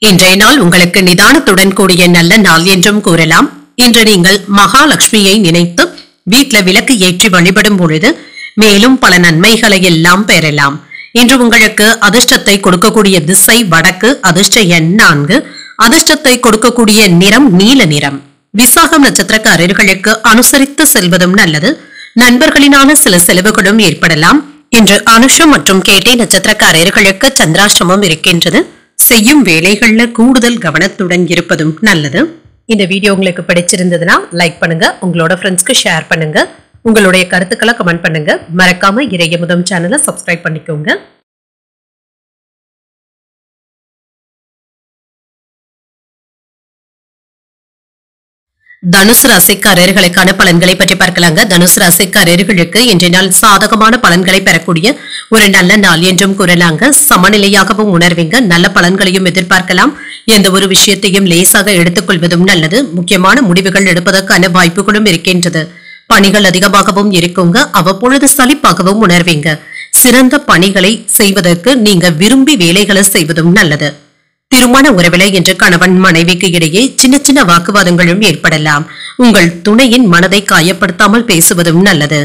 இன்றைய நாள் உங்களுக்கு நிதானத்துடன் கூடிய நல்ல நாள் என்றும் கூறலாம். இன்று நீங்கள் மகாலட்சுமியை நினைத்து வீட்ல விளக்கு ஏற்றி வழிபடும் பொழுது மேலும் பல நன்மைகளை எல்லாம் பெறலாம். இன்று உங்களுக்கு அதிர்ஷ்டத்தை கொடுக்கக்கூடிய திசை வடக்கு, அதிர்ஷ்ட எண் 4, அதிர்ஷ்டத்தை கொடுக்கக்கூடிய நிறம் நீல நிறம். விசாகம் நட்சத்திரக்காரர்களுக்கு அனுசரித்து செல்வதும் நல்லது. நண்பர்களினால சில செலவுகளும் ஏற்படலாம். இன்று அனுஷம் மற்றும் கேட்டை நட்சத்திரக்காரர்களுக்கு சந்திராஷ்டமம் இருக்கின்றது. செய்யும் வேலைகள்ல கூடுதல் கவனத்துடன் இருப்பதும் நல்லது. இந்த வீடியோ உங்களுக்கு பிடிச்சிருந்ததுன்னா லைக் பண்ணுங்க, உங்களோட ஃப்ரெண்ட்ஸ்க்கு ஷேர் பண்ணுங்க, உங்களுடைய கருத்துக்களை கமெண்ட் பண்ணுங்க. மறக்காம இறையமுதம் சேனலை சப்ஸ்கிரைப் பண்ணிக்கோங்க. தனுசு ராசிக்காரர்களுக்கான பலன்களை பற்றி பார்க்கலாங்க. தனுசு ராசிக்காரர்களுக்கு இன்றைய நாள் சாதகமான பலன்களை பெறக்கூடிய ஒரு நல்ல நாள் என்றும் கூறலாங்க. சமநிலையாகவும் உணர்வீங்க. நல்ல பலன்களையும் எதிர்பார்க்கலாம். எந்த ஒரு விஷயத்தையும் லேசாக எடுத்துக்கொள்வதும் நல்லது. முக்கியமான முடிவுகள் எடுப்பதற்கான வாய்ப்புகளும் இருக்கின்றது. பணிகள் அதிகமாகவும் இருக்குங்க. அவ்வப்பொழுது சலிப்பாகவும் உணர்வீங்க. சிறந்த பணிகளை செய்வதற்கு நீங்க விரும்பி வேலைகளை செய்வதும் நல்லது. திருமண உறவில என்று கணவன் மனைவிக்கு இடையே சின்ன சின்ன வாக்குவாதங்களும் ஏற்படலாம். உங்கள் துணையின் மனதை காயப்படுத்தாமல் பேசுவதும் நல்லது.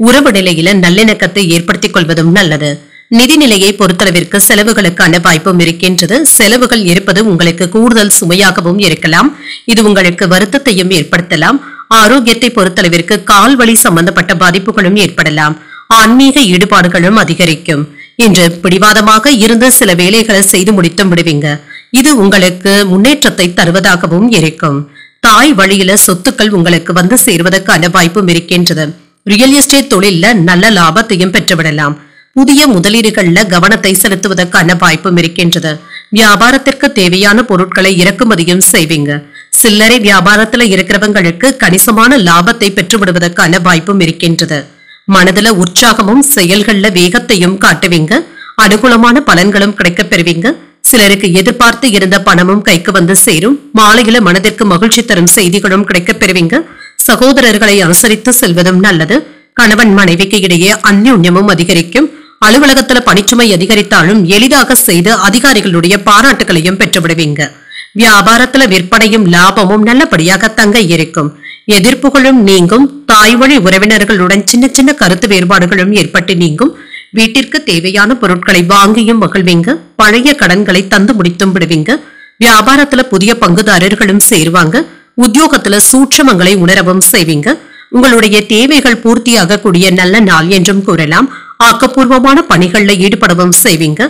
உறவு நிலையில நல்லிணக்கத்தை ஏற்படுத்திக் கொள்வதும் நல்லது. நிதி நிலையை பொறுத்தளவிற்கு செலவுகளுக்கான வாய்ப்பும் இருக்கின்றது. செலவுகள் இருப்பது உங்களுக்கு கூடுதல் சுமையாகவும் இருக்கலாம். இது உங்களுக்கு வருத்தத்தையும் ஏற்படுத்தலாம். ஆரோக்கியத்தை பொறுத்தளவிற்கு கால்வலி சம்பந்தப்பட்ட பாதிப்புகளும் ஏற்படலாம். ஆன்மீக ஈடுபாடுகளும் அதிகரிக்கும். இன்று பிடிவாதமாக இருந்து சில வேலைகளை செய்து முடித்து விடுவீங்க. இது உங்களுக்கு முன்னேற்றத்தை தருவதாகவும் இருக்கும். தாய் வழியில சொத்துக்கள் உங்களுக்கு வந்து சேர்வதற்கான வாய்ப்பும் இருக்கின்றது. ரியல் எஸ்டேட் தொழில நல்ல லாபத்தையும் பெற்றுவிடலாம். புதிய முதலீடுகள்ல கவனத்தை செலுத்துவதற்கான வாய்ப்பும் இருக்கின்றது. வியாபாரத்திற்கு தேவையான பொருட்களை இறக்குமதியும் செய்வீங்க. சில்லறை வியாபாரத்துல இருக்கிறவங்களுக்கு கணிசமான லாபத்தை பெற்றுவிடுவதற்கான வாய்ப்பும் இருக்கின்றது. மனதுல உற்சாகமும் செயல்கள்ல வேகத்தையும் காட்டுவீங்க. அனுகூலமான பலன்களும் கிடைக்கப் பெறுவீங்க. சிலருக்கு எதிர்பார்த்து இருந்த பணமும் கைக்கு வந்து சேரும். மாலையில மனதிற்கு மகிழ்ச்சி தரும் செய்திகளும் கிடைக்கப் பெறுவீங்க. சகோதரர்களை அனுசரித்து செல்வதும் நல்லது. கணவன் மனைவிக்கு இடையே அந்யோன்யமும் அதிகரிக்கும். அலுவலகத்துல பணிச்சுமை அதிகரித்தாலும் எளிதாக செய்து அதிகாரிகளுடைய பாராட்டுகளையும் பெற்றுவிடுவீங்க. வியாபாரத்துல விற்பனையும் லாபமும் நல்லபடியாக தங்க இருக்கும். எதிர்ப்புகளும் நீங்கும். தாய் வழி உறவினர்களுடன் சின்ன சின்ன கருத்து வேறுபாடுகளும் ஏற்பட்டு நீங்கும். வீட்டிற்கு தேவையான பொருட்களை வாங்கியும் மகிழ்வீங்க. பழைய கடன்களை தந்து முடித்தும் விடுவீங்க. வியாபாரத்துல புதிய பங்குதாரர்களும் சேருவாங்க. உத்தியோகத்துல சூட்சமங்களை உணரவும் செய்வீங்க. உங்களுடைய தேவைகள் பூர்த்தியாக கூடிய நல்ல நாள் என்றும் கூறலாம். ஆக்கப்பூர்வமான பணிகள்ல ஈடுபடவும் செய்வீங்க.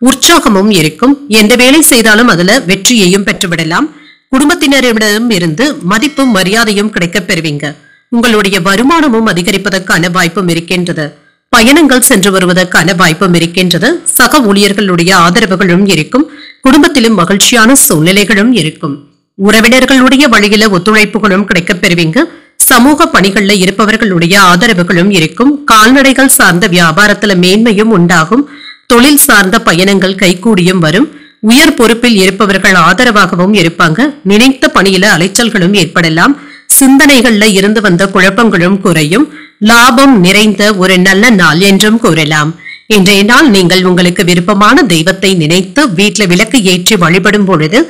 உற்சாகமும் இருக்கும். எந்த வேலை செய்தாலும் அதுல வெற்றியையும் பெற்றுவிடலாம். குடும்பத்தினரிடம் இருந்து மதிப்பும் மரியாதையும் கிடைக்கப் பெறுவீங்க. உங்களுடைய வருமானமும் அதிகரிப்பதற்கான வாய்ப்பும் இருக்கின்றது. பயணங்கள் சென்று வருவதற்கான வாய்ப்பும் இருக்கின்றது. சக ஊழியர்களுடைய ஆதரவுகளும் இருக்கும். குடும்பத்திலும் மகிழ்ச்சியான சூழ்நிலைகளும் இருக்கும். உறவினர்களுடைய வழியில ஒத்துழைப்புகளும் கிடைக்கப் பெறுவீங்க. சமூக பணிகள்ல இருப்பவர்களுடைய ஆதரவுகளும் இருக்கும். கால்நடைகள் சார்ந்த வியாபாரத்துல மேன்மையும் உண்டாகும். தொழில் சார்ந்த பயணங்கள் கைகூடியும் வரும். உயர் பொறுப்பில் இருப்பவர்கள் ஆதரவாகவும் இருப்பாங்க. நினைத்த பணியில அலைச்சல்களும் ஏற்படலாம். சிந்தனைகள்ல இருந்து வந்த குழப்பங்களும் குறையும். லாபம் நிறைந்த ஒரு நல்ல நாள் என்றும் கூறலாம். இன்றைய நாள் நீங்கள் உங்களுக்கு விருப்பமான தெய்வத்தை நினைத்து வீட்டுல விளக்கு ஏற்றி வழிபடும் பொழுது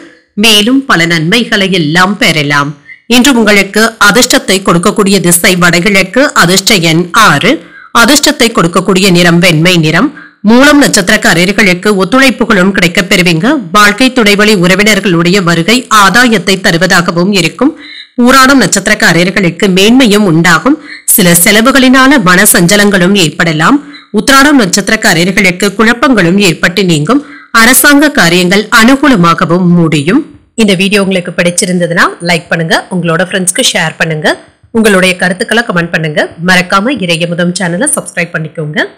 மேலும் பல நன்மைகளை எல்லாம் பெறலாம். இன்று உங்களுக்கு அதிர்ஷ்டத்தை கொடுக்கக்கூடிய திசை வடகிழக்கு. அதிர்ஷ்ட எண் 6. அதிர்ஷ்டத்தை கொடுக்கக்கூடிய நிறம் வெண்மை நிறம். மூலம் நட்சத்திரக்காரர்களுக்கு ஒத்துழைப்புகளும் கிடைக்கப் பெறுவீங்க. வாழ்க்கை துணைவழி உறவினர்களுடைய வருகை ஆதாயத்தை தருவதாகவும் இருக்கும். பூராடம் நட்சத்திரக்காரர்களுக்கு மேன்மையும் உண்டாகும். சில செலவுகளினால மன சஞ்சலங்களும் ஏற்படலாம். உத்திராடம் நட்சத்திரக்காரர்களுக்கு குழப்பங்களும் ஏற்பட்டு நீங்கும். அரசாங்க காரியங்கள் அனுகூலமாகவும் முடியும். இந்த வீடியோ உங்களுக்கு பிடிச்சிருந்ததுன்னா லைக் பண்ணுங்க. உங்களோட ஃப்ரெண்ட்ஸ்க்கு ஷேர் பண்ணுங்க. உங்களுடைய கருத்துக்களை கமெண்ட் பண்ணுங்க. மறக்காம இறையமுதம் சேனலை சப்ஸ்கிரைப் பண்ணிக்கோங்க.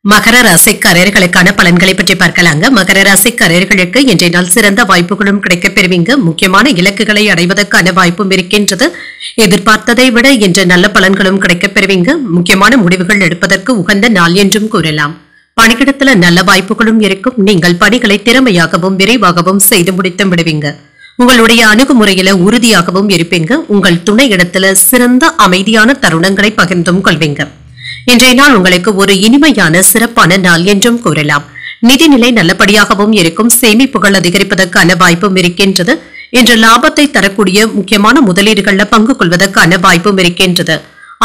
மகர ராசிக்காரர்களுக்கான பலன்களை பற்றி பார்க்கலாங்க. மகர ராசிக்காரர்களுக்கு இன்றைய நாள் சிறந்த வாய்ப்புகளும் கிடைக்கப் பெறுவீங்க. முக்கியமான இலக்குகளை அடைவதற்கான வாய்ப்பும் இருக்கின்றது. எதிர்பார்த்ததை விட இன்று நல்ல பலன்களும் கிடைக்கப் பெறுவீங்க. முக்கியமான முடிவுகள் எடுப்பதற்கு உகந்த நாள் என்றும் கூறலாம். பணியிடத்துல நல்ல வாய்ப்புகளும் இருக்கும். நீங்கள் பணிகளை திறமையாகவும் விரைவாகவும் செய்து முடித்து விடுவீங்க. உங்களுடைய அணுகுமுறையில உறுதியாகவும் இருப்பீங்க. உங்கள் துணை இடத்துல சிறந்த அமைதியான தருணங்களை பகிர்ந்தும் கொள்வீங்க. இன்றைய நாள் உங்களுக்கு ஒரு இனிமையான சிறப்பான நாள் என்றும் கூறலாம். நிதிநிலை நல்லபடியாகவும் இருக்கும். சேமிப்புகள் அதிகரிப்பதற்கான வாய்ப்பும் இருக்கின்றது. இன்று லாபத்தை தரக்கூடிய முக்கியமான முதலீடுகள்ல பங்கு கொள்வதற்கான வாய்ப்பும் இருக்கின்றது.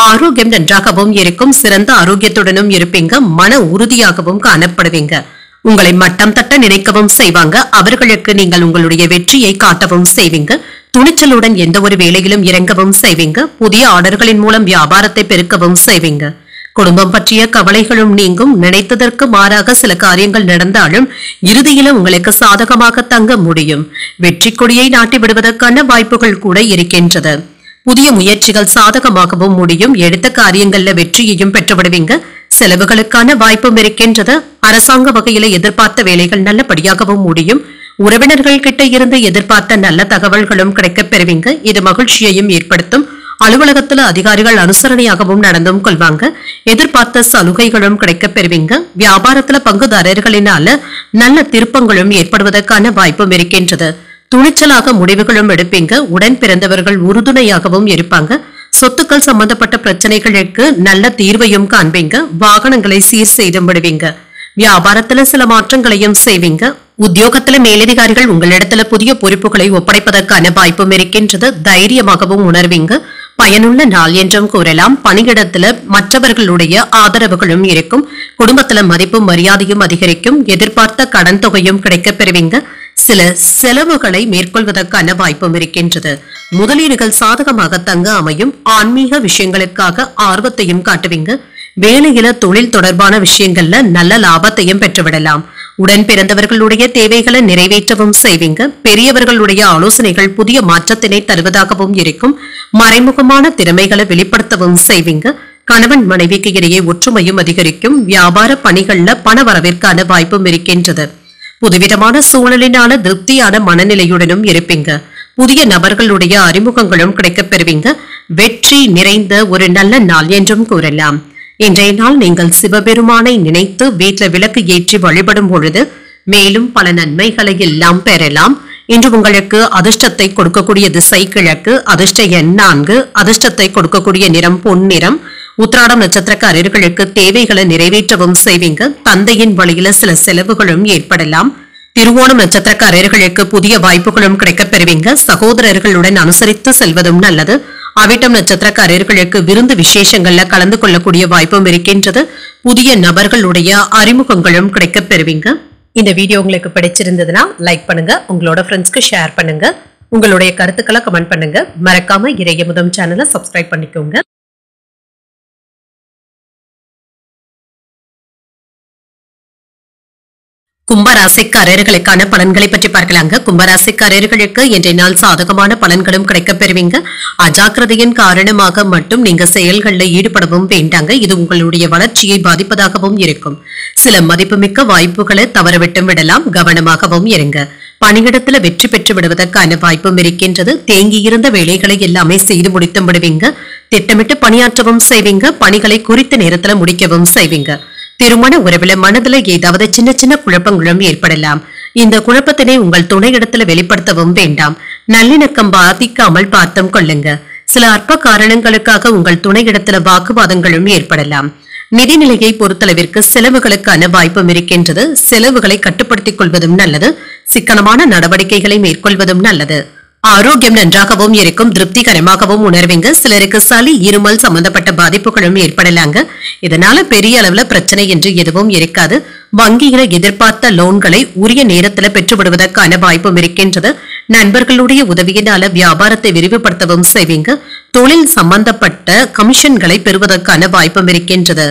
ஆரோக்கியம் நன்றாகவும் இருக்கும். சிறந்த ஆரோக்கியத்துடனும் இருப்பீங்க. மன உறுதியாகவும் காணப்படுவீங்க. உங்களை மட்டம் தட்ட நினைக்கவும் செய்வாங்க. அவர்களுக்கு நீங்கள் உங்களுடைய வெற்றியை காட்டவும் செய்வீங்க. துணிச்சலுடன் எந்த ஒரு வேலையிலும் இறங்கவும் செய்வீங்க. புதிய ஆர்டர்களின் மூலம் வியாபாரத்தை பெருக்கவும் செய்வீங்க. குடும்பம் பற்றிய கவலைகளும் நீங்கும். நினைத்ததற்கு மாறாக சில காரியங்கள் நடந்தாலும் இறுதியில உங்களுக்கு சாதகமாக தங்க முடியும். வெற்றி கொடியை நாட்டி விடுவதற்கான வாய்ப்புகள் கூட இருக்கின்றது. புதிய முயற்சிகள் சாதகமாகவும் முடியும். எடுத்த காரியங்கள்ல வெற்றியையும் பெற்றுவிடுவீங்க. செலவுகளுக்கான வாய்ப்பும் இருக்கின்றது. அரசாங்க வகையில எதிர்பார்த்த வேலைகள் நல்லபடியாகவும் முடியும். உறவினர்கள் கிட்ட இருந்து எதிர்பார்த்த நல்ல தகவல்களும் கிடைக்கப் பெறுவீங்க. இது மகிழ்ச்சியையும் ஏற்படுத்தும். அலுவலகத்துல அதிகாரிகள் அனுசரணையாகவும் நடந்தும் கொள்வாங்க. எதிர்பார்த்த சலுகைகளும் கிடைக்கப் பெறுவீங்க. வியாபாரத்துல பங்குதாரர்களினால நல்ல திருப்பங்களும் ஏற்படுவதற்கான வாய்ப்பும் இருக்கின்றது. துணிச்சலாக முடிவுகளும் எடுப்பீங்க. உடன் பிறந்தவர்கள் உறுதுணையாகவும் இருப்பாங்க. சொத்துக்கள் சம்பந்தப்பட்ட பிரச்சனைகளுக்கு நல்ல தீர்வையும் காண்பீங்க. வாகனங்களை சீர் செய்து விடுவீங்க. வியாபாரத்துல சில மாற்றங்களையும் செய்வீங்க. உத்தியோகத்துல மேலதிகாரிகள் உங்களிடத்துல புதிய பொறுப்புகளை ஒப்படைப்பதற்கான வாய்ப்பும் இருக்கின்றது. தைரியமாகவும் உணர்வீங்க. பயனுள்ள நாள் என்றும் கூறலாம். பணியிடத்துல மற்றவர்களுடைய ஆதரவுகளும் இருக்கும். குடும்பத்துல மதிப்பும் மரியாதையும் அதிகரிக்கும். எதிர்பார்த்த கடன் தொகையும் கிடைக்கப் பெறுவீங்க. சில செலவுகளை மேற்கொள்வதற்கான வாய்ப்பும் இருக்கின்றது. முதலீடுகள் சாதகமாக தங்க அமையும். ஆன்மீக விஷயங்களுக்காக ஆர்வத்தையும் காட்டுவீங்க. வேலையில தொழில் தொடர்பான விஷயங்கள்ல நல்ல லாபத்தையும் பெற்றுவிடலாம். உடன் பிறந்தவர்களுடைய தேவைகளை நிறைவேற்றவும் செய்வீங்க. பெரியவர்களுடைய ஆலோசனைகள் புதிய மாற்றத்தினை தருவதாகவும் இருக்கும். மறைமுகமான திறமைகளை வெளிப்படுத்தவும் செய்வீங்க. கணவன் மனைவிக்கு இடையே ஒற்றுமையும் அதிகரிக்கும். வியாபார பணிகள்ல பண வரவிற்கான வாய்ப்பும் இருக்கின்றது. புதுவிதமான சூழலினால திருப்தியான மனநிலையுடனும் இருப்பீங்க. புதிய நபர்களுடைய அறிமுகங்களும் கிடைக்கப் பெறுவீங்க. வெற்றி நிறைந்த ஒரு நல்ல நாள் என்றும் கூறலாம். இன்றைய நாள் நீங்கள் சிவபெருமானை நினைத்து வீட்டுல விளக்கு ஏற்றி வழிபடும் பொழுது மேலும் பல நன்மைகளை எல்லாம் பெறலாம். இன்று உங்களுக்கு அதிர்ஷ்டத்தை கொடுக்கக்கூடிய திசை கிழக்கு. அதிர்ஷ்ட எண் 4. அதிர்ஷ்டத்தை கொடுக்கக்கூடிய நிறம் பொன்னிறம். உத்திராடம் நட்சத்திரக்காரர்களுக்கு தேவைகளை நிறைவேற்றவும் செய்வீங்க. தந்தையின் வழியில சில செலவுகளும் ஏற்படலாம். திருவோணம் நட்சத்திரக்காரர்களுக்கு புதிய வாய்ப்புகளும் கிடைக்கப் பெறுவீங்க. சகோதரர்களுடன் அனுசரித்து செல்வதும் நல்லது. அவிட்டம் நட்சத்திரக்காரர்களுக்கு விருந்து விசேஷங்கள்ல கலந்து கொள்ளக்கூடிய வாய்ப்பும் இருக்கின்றது. புதிய நபர்களுடைய அறிமுகங்களும் கிடைக்கப் பெறுவீங்க. இந்த வீடியோ உங்களுக்கு பிடிச்சிருந்ததுன்னா லைக் பண்ணுங்க. உங்களோட ஃப்ரெண்ட்ஸ்க்கு ஷேர் பண்ணுங்க. உங்களுடைய கருத்துக்களை கமெண்ட் பண்ணுங்க. மறக்காம இறையமுதம் சேனலை சப்ஸ்கிரைப் பண்ணிக்கோங்க. கும்பராசிக்காரர்களுக்கான பலன்களை பற்றி பார்க்கலாங்க. கும்பராசிக்காரர்களுக்கு இன்றைய நாள் சாதகமான பலன்களும் கிடைக்கப் பெறுவீங்க. அஜாக்கிரதையின் காரணமாக மட்டும் நீங்க செயல்களில் ஈடுபடவும் வேண்டாங்க. இது உங்களுடைய வளர்ச்சியை பாதிப்பதாகவும் இருக்கும். சில மதிப்புமிக்க வாய்ப்புகளை தவறவிட்டும் விடலாம். கவனமாகவும் இருங்க. பணியிடத்துல வெற்றி பெற்று விடுவதற்கான வாய்ப்பும் இருக்கின்றது. தேங்கியிருந்த வேலைகளை எல்லாமே செய்து முடித்து விடுவீங்க. திட்டமிட்டு பணியாற்றவும் செய்வீங்க. பணிகளை குறித்த நேரத்துல முடிக்கவும் செய்வீங்க. திருமண உறவுல மனதுல ஏதாவது சின்ன சின்ன குழப்பங்களும் ஏற்படலாம். இந்த குழப்பத்தினை உங்கள் துணையிடத்துல வெளிப்படுத்தவும் வேண்டாம். நல்லிணக்கம் பாதிக்காமல் பார்த்தும் கொள்ளுங்க. சில அற்ப காரணங்களுக்காக உங்கள் துணையிடத்துல வாக்குவாதங்களும் ஏற்படலாம். நிதிநிலையை பொறுத்தளவிற்கு செலவுகளுக்கான வாய்ப்பும் இருக்கின்றது. செலவுகளை கட்டுப்படுத்திக் கொள்வதும் நல்லது. சிக்கனமான நடவடிக்கைகளை மேற்கொள்வதும் நல்லது. ஆரோக்கியம் நன்றாகவும் இருக்கும். திருப்திகரமாகவும் உணர்வீங்க. சிலருக்கு சளி இருமல் சம்பந்தப்பட்ட பாதிப்புகளும் ஏற்படலாங்க. இதனால பெரிய அளவுல பிரச்சனை என்று எதுவும் இருக்காது. வங்கியில எதிர்பார்த்த லோன்களை உரிய நேரத்துல பெற்றுவிடுவதற்கான வாய்ப்பும் இருக்கின்றது. நண்பர்களுடைய உதவியினால வியாபாரத்தை விரிவுபடுத்தவும் செய்வீங்க. தொழில் சம்பந்தப்பட்ட கமிஷன்களை பெறுவதற்கான வாய்ப்பும் இருக்கின்றது.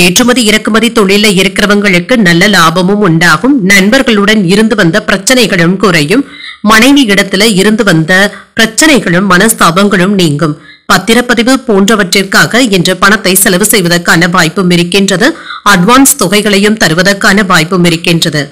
ஏற்றுமதி இறக்குமதி தொழில இருக்கிறவங்களுக்கு நல்ல லாபமும் உண்டாகும். நண்பர்களுடன் இருந்து வந்த பிரச்சனைகளும் குறையும். மனைவி இடத்துல இருந்து வந்த பிரச்சனைகளும் மனஸ்தாபங்களும் நீங்கும். பத்திரப்பதிவு போன்றவற்றிற்காக இன்று பணத்தை செலவு செய்வதற்கான வாய்ப்பும் இருக்கின்றது. அட்வான்ஸ் தொகைகளையும் தருவதற்கான வாய்ப்பும் இருக்கின்றது.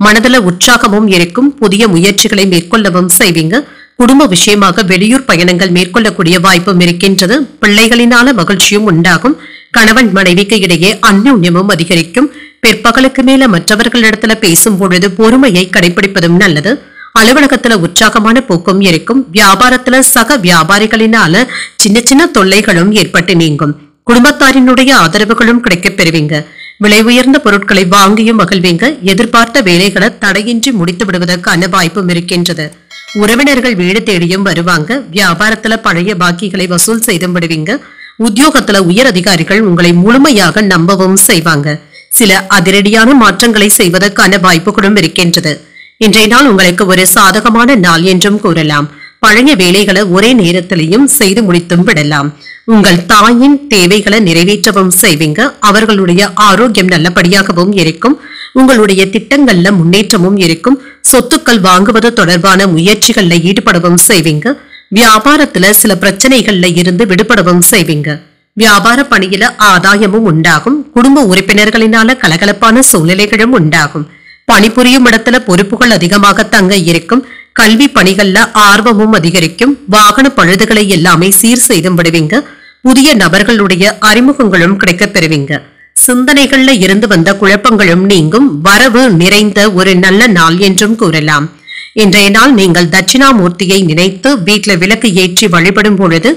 மனதில உற்சாகமும் இருக்கும். புதிய முயற்சிகளை மேற்கொள்ளவும் செய்வீங்க. குடும்ப விஷயமாக வெளியூர் பயணங்கள் மேற்கொள்ளக்கூடிய வாய்ப்பும் இருக்கின்றது. பிள்ளைகளினால மகிழ்ச்சியும் உண்டாகும். கணவன் மனைவிக்கு இடையே அந்யோன்யமும் அதிகரிக்கும். பிற்பகலுக்கு மேல மற்றவர்களிடத்துல பேசும் பொழுது பொறுமையை கடைபிடிப்பதும் நல்லது. அலுவலகத்துல உற்சாகமான போக்கும் இருக்கும். வியாபாரத்துல சக வியாபாரிகளினால சின்ன சின்ன தொல்லைகளும் ஏற்பட்டு நீங்கும். குடும்பத்தாரினுடைய ஆதரவுகளும் கிடைக்கப் பெறுவீங்க. விலை உயர்ந்த பொருட்களை வாங்கியும் மகிழ்வீங்க. எதிர்பார்த்த வேலைகளை தடையின்றி முடித்து விடுவதற்கான வாய்ப்பும் இருக்கின்றது. உறவினர்கள் வீடு தேடியும் வருவாங்க. வியாபாரத்துல பழைய பாக்கிகளை வசூல் செய்து விடுவீங்க. உத்தியோகத்துல உயர் அதிகாரிகள் உங்களை முழுமையாக நம்பவும் செய்வாங்க. சில அதிரடியான மாற்றங்களை செய்வதற்கான வாய்ப்புகளும் இருக்கின்றது. இன்றைய நாள் உங்களுக்கு ஒரு சாதகமான நாள் என்றும் கூறலாம். பழைய வேலைகளை ஒரே நேரத்திலையும் செய்து முடித்தும் விடலாம். உங்கள் தாயின் தேவைகளை நிறைவேற்றவும் செய்வீங்க. அவர்களுடைய ஆரோக்கியம் நல்லபடியாகவும் இருக்கும். உங்களுடைய திட்டங்கள்ல முன்னேற்றமும் இருக்கும். சொத்துக்கள் வாங்குவது தொடர்பான முயற்சிகள்ல ஈடுபடவும் செய்வீங்க. வியாபாரத்துல சில பிரச்சனைகள்ல இருந்து விடுபடவும் செய்வீங்க. வியாபார பணியில ஆதாயமும் உண்டாகும். குடும்ப உறுப்பினர்களினால கலகலப்பான சூழ்நிலைகளும் உண்டாகும். பணிபுரியும் இடத்துல பொறுப்புகள் அதிகமாக தங்க இருக்கும். கல்வி பணிகள்ல ஆர்வமும் அதிகரிக்கும். வாகன பழுதுகளை எல்லாமே சீர் செய்தும் விடுவீங்க. புதிய நபர்களுடைய அறிமுகங்களும் கிடைக்கப் பெறுவீங்க. சிந்தனைகள்ல இருந்து வந்த குழப்பங்களும் நீங்கும். வரவு நிறைந்த ஒரு நல்ல நாள் என்றும் கூறலாம். இன்றைய நாள் நீங்கள் தட்சிணாமூர்த்தியை நினைத்து வீட்டில் விளக்கு ஏற்றி வழிபடும் பொழுது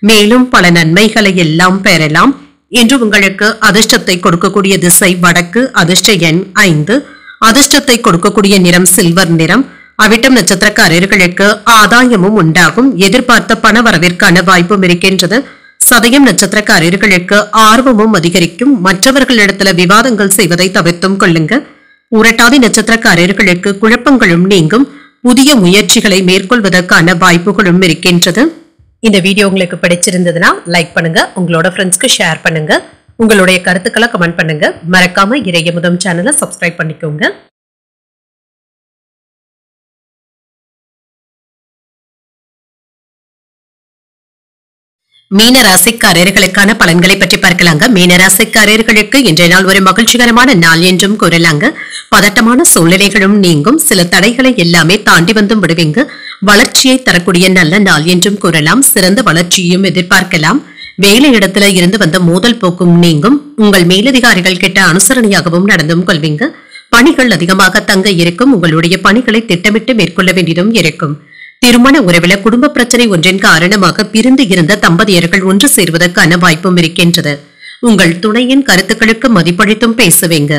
மேலும் பல நன்மைகளை எல்லாம் பெறலாம். இன்று உங்களுக்கு அதிர்ஷ்டத்தை கொடுக்கக்கூடிய திசை வடக்கு, அதிர்ஷ்ட எண் 5, அதிர்ஷ்டத்தை கொடுக்கக்கூடிய நிறம் சில்வர் நிறம். அவிட்டம் நட்சத்திரக்காரர்களுக்கு ஆதாயமும் உண்டாகும், எதிர்பார்த்த பண வரவிற்கான வாய்ப்பும் இருக்கின்றது. சதயம் நட்சத்திரக்காரர்களுக்கு ஆர்வமும் அதிகரிக்கும், மற்றவர்களிடத்துல விவாதங்கள் செய்வதை தவிர்த்தும் கொள்ளுங்க. உரட்டாதி நட்சத்திரக்காரர்களுக்கு குழப்பங்களும் நீங்கும், புதிய முயற்சிகளை மேற்கொள்வதற்கான வாய்ப்புகளும் இருக்கின்றது. இந்த வீடியோ உங்களுக்கு பிடிச்சிருந்ததுன்னா லைக் பண்ணுங்க, உங்களோட ஃப்ரெண்ட்ஸ்க்கு ஷேர் பண்ணுங்க, உங்களுடைய கருத்துக்களை கமெண்ட் பண்ணுங்க. மறக்காம இறையமுதம் சேனலை சப்ஸ்கிரைப் பண்ணிக்கோங்க. மீனராசிக்காரர்களுக்கான பலன்களை பற்றி பார்க்கலாங்க. மீனராசிக்காரர்களுக்கு இன்றைய நாள் ஒரு மகிழ்ச்சிகரமான நாள் என்றும் கூறலாங்க. பதட்டமான சூழ்நிலைகளும் நீங்கும், சில தடைகளை எல்லாமே தாண்டி வந்தும் விடுவீங்க. வளர்ச்சியை தரக்கூடிய நல்ல நாள் என்றும் கூறலாம். சிறந்த வளர்ச்சியையும் எதிர்பார்க்கலாம். வேலை இடத்துல இருந்து வந்த மோதல் போக்கும் நீங்கும், உங்கள் மேலதிகாரிகள் கிட்ட அனுசரணையாகவும் நடந்தும் கொள்வீங்க. பணிகள் அதிகமாக தங்க இருக்கும், உங்களுடைய பணிகளை திட்டமிட்டு மேற்கொள்ள வேண்டியதும் இருக்கும். திருமண உறவில குடும்ப பிரச்சனை ஒன்றின் காரணமாக பிரிந்து இருந்த தம்பதியர்கள் ஒன்று சேர்வதற்கான வாய்ப்பும் இருக்கின்றது. உங்கள் துணையின் கருத்துக்களுக்கு மதிப்பளித்தும் பேசுவீங்க.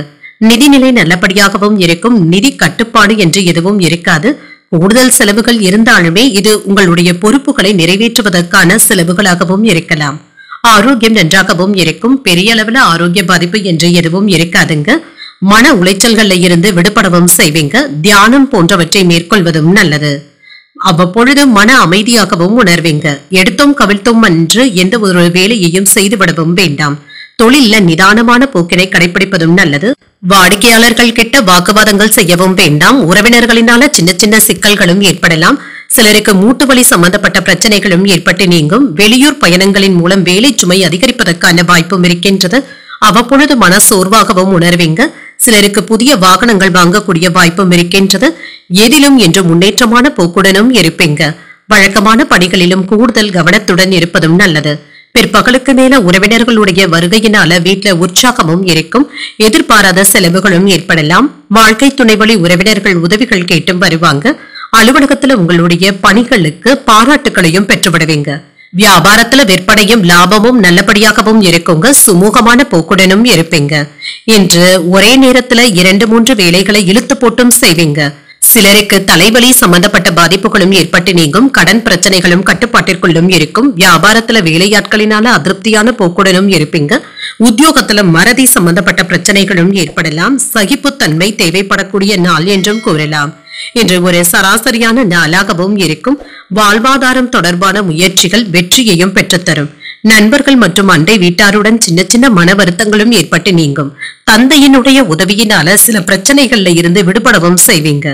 நிதிநிலை நல்லபடியாகவும் இருக்கும், நிதி கட்டுப்பாடு என்று எதுவும் இருக்காது. கூடுதல் செலவுகள் இருந்தாலுமே இது உங்களுடைய பொறுப்புகளை நிறைவேற்றுவதற்கான செலவுகளாகவும் இருக்கலாம். ஆரோக்கியம் நன்றாகவும் இருக்கும், பெரிய அளவுல ஆரோக்கிய பாதிப்பு என்று எதுவும் இருக்காதுங்க. மன உளைச்சல்கள்ல இருந்து விடுபடவும் செய்வீங்க. தியானம் போன்றவற்றை மேற்கொள்வதும் நல்லது. அவ்வப்பொழுது மன அமைதியாகவும் உணர்வீங்க. எடுத்தும் கவிழ்த்தும் அன்று எந்த ஒரு வேலையையும் செய்துவிடவும் வேண்டாம். தொழில நிதானமான போக்கினை கடைபிடிப்பதும் நல்லது. வாடிக்கையாளர்கள் கிட்ட வாக்குவாதங்கள் செய்யவும் வேண்டாம். உறவினர்களினால சின்ன சின்ன சிக்கல்களும் ஏற்படலாம். சிலருக்கு மூட்டு வலி சம்பந்தப்பட்ட பிரச்சனைகளும் ஏற்பட்டு நீங்கும். வெளியூர் பயணங்களின் மூலம் வேலை சுமை அதிகரிப்பதற்கான வாய்ப்பும் இருக்கின்றது. அவ்வப்பொழுது மன சோர்வாகவும் உணர்வீங்க. சிலருக்கு புதிய வாகனங்கள் வாங்கக்கூடிய வாய்ப்பும் இருக்கின்றது. எதிலும் என்று முன்னேற்றமான போக்குடனும் இருப்பீங்க. வழக்கமான பணிகளிலும் கூடுதல் கவனத்துடன் இருப்பதும் நல்லது. பிற்பகலுக்கு மேல உறவினர்களுடைய வருகையினால வீட்டுல உற்சாகமும் இருக்கும். எதிர்பாராத செலவுகளும் ஏற்படலாம். வாழ்க்கை துணை வழி உறவினர்கள் உதவிகள் கேட்டும் வருவாங்க. அலுவலகத்துல உங்களுடைய பணிகளுக்கு பாராட்டுகளையும் பெற்றுவிடுவீங்க. வியாபாரத்துல விற்பனையும் லாபமும் நல்லபடியாகவும் இருக்குங்க. சுமூகமான போக்குடனும் இருப்பீங்க. இன்று ஒரே நேரத்துல 2-3 வேலைகளை இழுத்து போட்டும் செய்வீங்க. சிலருக்கு தலைவலி சம்பந்தப்பட்ட பாதிப்புகளும் ஏற்பட்டு நீங்கும். கடன் பிரச்சனைகளும் கட்டுப்பாட்டிற்குள்ளும் இருக்கும். வியாபாரத்துல வேலையாட்களினால அதிருப்தியான போக்குடனும் இருப்பீங்க. உத்தியோகத்துல மறதி சம்பந்தப்பட்ட பிரச்சனைகளும் ஏற்படலாம். சகிப்புத்தன்மை தேவைப்படக்கூடிய நாள் என்றும் கூறலாம். இன்று ஒரு சராசரியான நாளாகவும் இருக்கும். வாழ்வாதாரம் தொடர்பான முயற்சிகள் வெற்றியையும் பெற்றுத்தரும். நண்பர்கள் மற்றும் அண்டை வீட்டாருடன் சின்ன சின்ன மன வருத்தங்களும் ஏற்பட்டு நீங்கும். தந்தையினுடைய உதவியினால சில பிரச்சனைகள்ல இருந்து விடுபடவும் செய்வீங்க.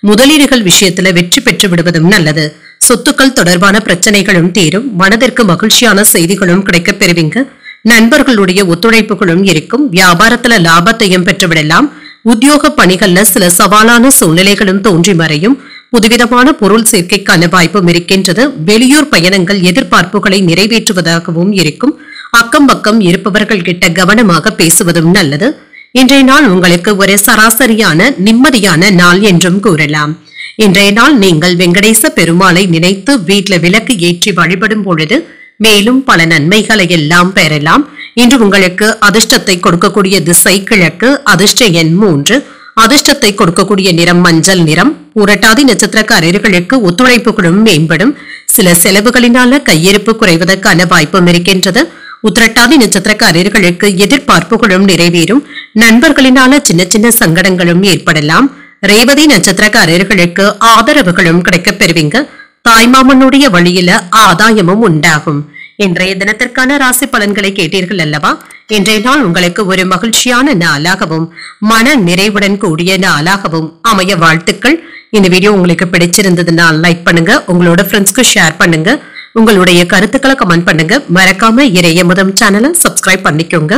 முதலீடுகள் விஷயத்துல வெற்றி பெற்று விடுவதும் நல்லது. சொத்துக்கள் தொடர்பான பிரச்சனைகளும் தீரும். மனதிற்கு மகிழ்ச்சியான செய்திகளும் கிடைக்கப் பெறுவீங்க. நண்பர்களுடைய ஒத்துழைப்புகளும் இருக்கும். வியாபாரத்துல லாபத்தையும் பெற்றுவிடலாம். உத்தியோக பணிகள்ல சில சவாலான சூழ்நிலைகளும் தோன்றி மறையும். புதுவிதமான பொருள் சேர்க்கைக்கான வாய்ப்பும் இருக்கின்றது. வெளியூர் பயணங்கள் எதிர்பார்ப்புகளை நிறைவேற்றுவதாகவும் இருக்கும். அக்கம் பக்கம் இருப்பவர்கள் கிட்ட கவனமாக பேசுவதும் நல்லது. இன்றைய நாள் உங்களுக்கு ஒரு சராசரியான நிம்மதியான நாள் என்றும் கூறலாம். இன்றைய நாள் நீங்கள் வெங்கடேச பெருமாளை நினைத்து வீட்டுல விளக்கு ஏற்றி வழிபடும் பொழுது மேலும் பல நன்மைகளை எல்லாம் பெறலாம். இன்று உங்களுக்கு அதிர்ஷ்டத்தை கொடுக்கக்கூடிய திசை கிழக்கு, அதிர்ஷ்ட எண் 3, அதிர்ஷ்டத்தை கொடுக்கக்கூடிய நிறம் மஞ்சள் நிறம். புரட்டாதி நட்சத்திரக்காரர்களுக்கு ஒத்துழைப்புகளும் மேம்படும். சில செலவுகளினால கையிருப்பு குறைவதற்கான வாய்ப்பும் இருக்கின்றது. உத்திரட்டாதி நட்சத்திரக்காரர்களுக்கு எதிர்பார்ப்புகளும் நிறைவேறும். நண்பர்களினால சின்ன சின்ன சங்கடங்களும் ஏற்படலாம். ரேவதி நட்சத்திரக்காரர்களுக்கு ஆதரவுகளும் கிடைக்கப் பெறுவீங்க. தாய்மாமனுடைய வழியில ஆதாயமும் உண்டாகும். இன்றைய தினத்திற்கான ராசி பலன்களை கேட்டீர்கள் அல்லவா? இன்றைய நாள் உங்களுக்கு ஒரு மகிழ்ச்சியான நாளாகவும் மன நிறைவுடன் கூடிய நாளாகவும் அமைய வாழ்த்துக்கள். இந்த வீடியோ உங்களுக்கு பிடிச்சிருந்ததுன்னா லைக் பண்ணுங்க, உங்களோட ஃப்ரெண்ட்ஸ்க்கு ஷேர் பண்ணுங்க, உங்களுடைய கருத்துக்களை கமெண்ட் பண்ணுங்க. மறக்காம இறையமுதம் சேனலை சப்ஸ்கிரைப் பண்ணிக்கோங்க.